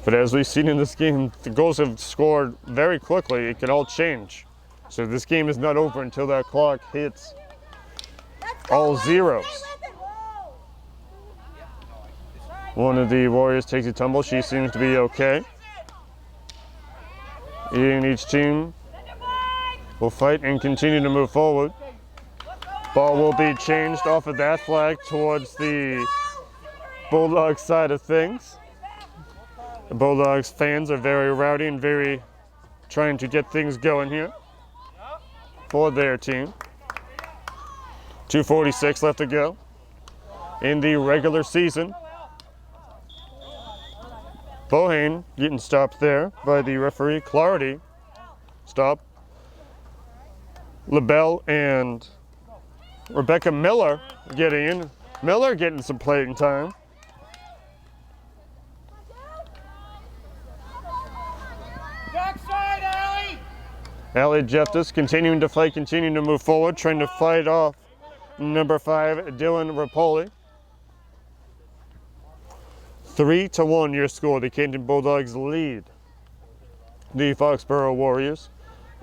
But as we've seen in this game, the goals have scored very quickly. It can all change. So this game is not over until that clock hits all zeros. One of the Warriors takes a tumble. She seems to be okay. And each team will fight and continue to move forward. Ball will be changed off of that flag towards the Bulldogs side of things. The Bulldogs fans are very rowdy and very trying to get things going here for their team. 2:46 left to go in the regular season. Bohane getting stopped there by the referee. Clarity stop. LaBelle and Rebecca Miller getting in. Miller getting some playing time. Backside, Allie! Allie Jeftis continuing to fight, continuing to move forward, trying to fight off number 5, Dylan Rapoli. 3-1 your score. The Canton Bulldogs lead the Foxborough Warriors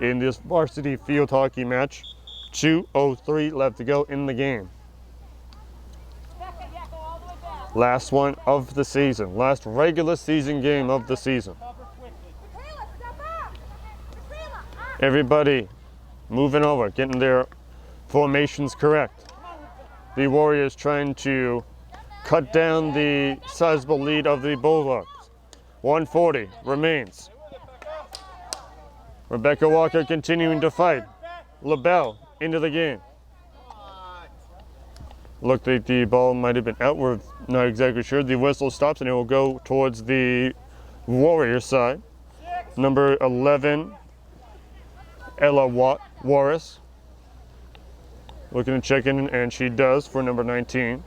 in this varsity field hockey match. 2:03 left to go in the game. Last one of the season. Last regular season game of the season. Everybody moving over, getting their formations correct. The Warriors trying to cut down the sizable lead of the Bulldogs. 1:40 remains. Rebecca Walker continuing to fight. LaBelle into the game. Looked like the ball might have been out. We're not exactly sure. The whistle stops and it will go towards the Warrior side. Number 11, Ella Warris. Looking to check in, and she does for number 19.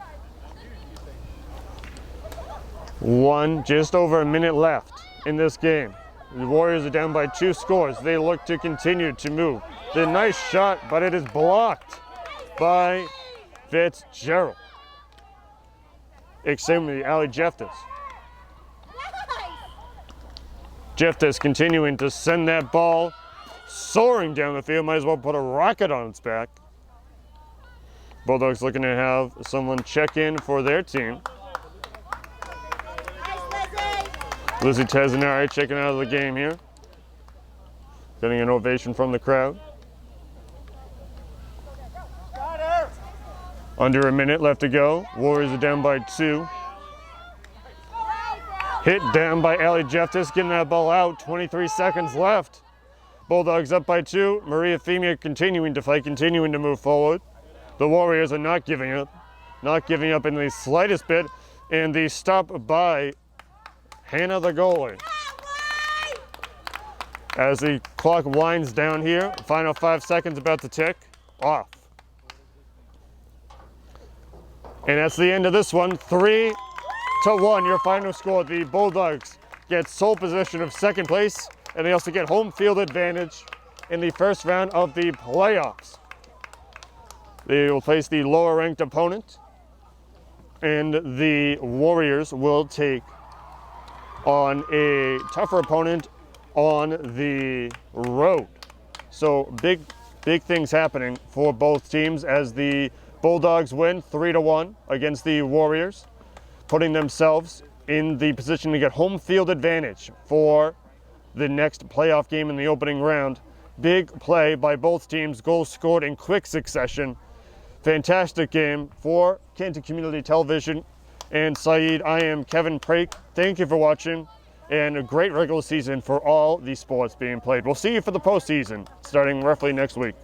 Just over a minute left in this game. The Warriors are down by 2 scores. They look to continue to move. The nice shot, but it is blocked by Fitzgerald. Extremely, Allie Jeftis. Jeftis continuing to send that ball soaring down the field. Might as well put a rocket on its back. Bulldogs looking to have someone check in for their team. Lizzie Tezanari checking out of the game here. Getting an ovation from the crowd. Under a minute left to go. Warriors are down by 2. Hit down by Allie Jeftis, getting that ball out. 23 seconds left. Bulldogs up by 2. Maria Femia continuing to fight, continuing to move forward. The Warriors are not giving up in the slightest bit. And the stop by Hannah, the goalie. As the clock winds down here, final 5 seconds about to tick off. And that's the end of this one. 3-1, your final score. The Bulldogs get sole position of second place, and they also get home field advantage in the first round of the playoffs. They will face the lower ranked opponent, and the Warriors will take on a tougher opponent on the road. So big things happening for both teams as the Bulldogs win 3-1 against the Warriors, putting themselves in the position to get home field advantage for the next playoff game in the opening round. Big play by both teams, goals scored in quick succession. Fantastic game for Canton Community Television and Saeed. I am Kevin Prake. Thank you for watching, and a great regular season for all the sports being played. We'll see you for the postseason starting roughly next week.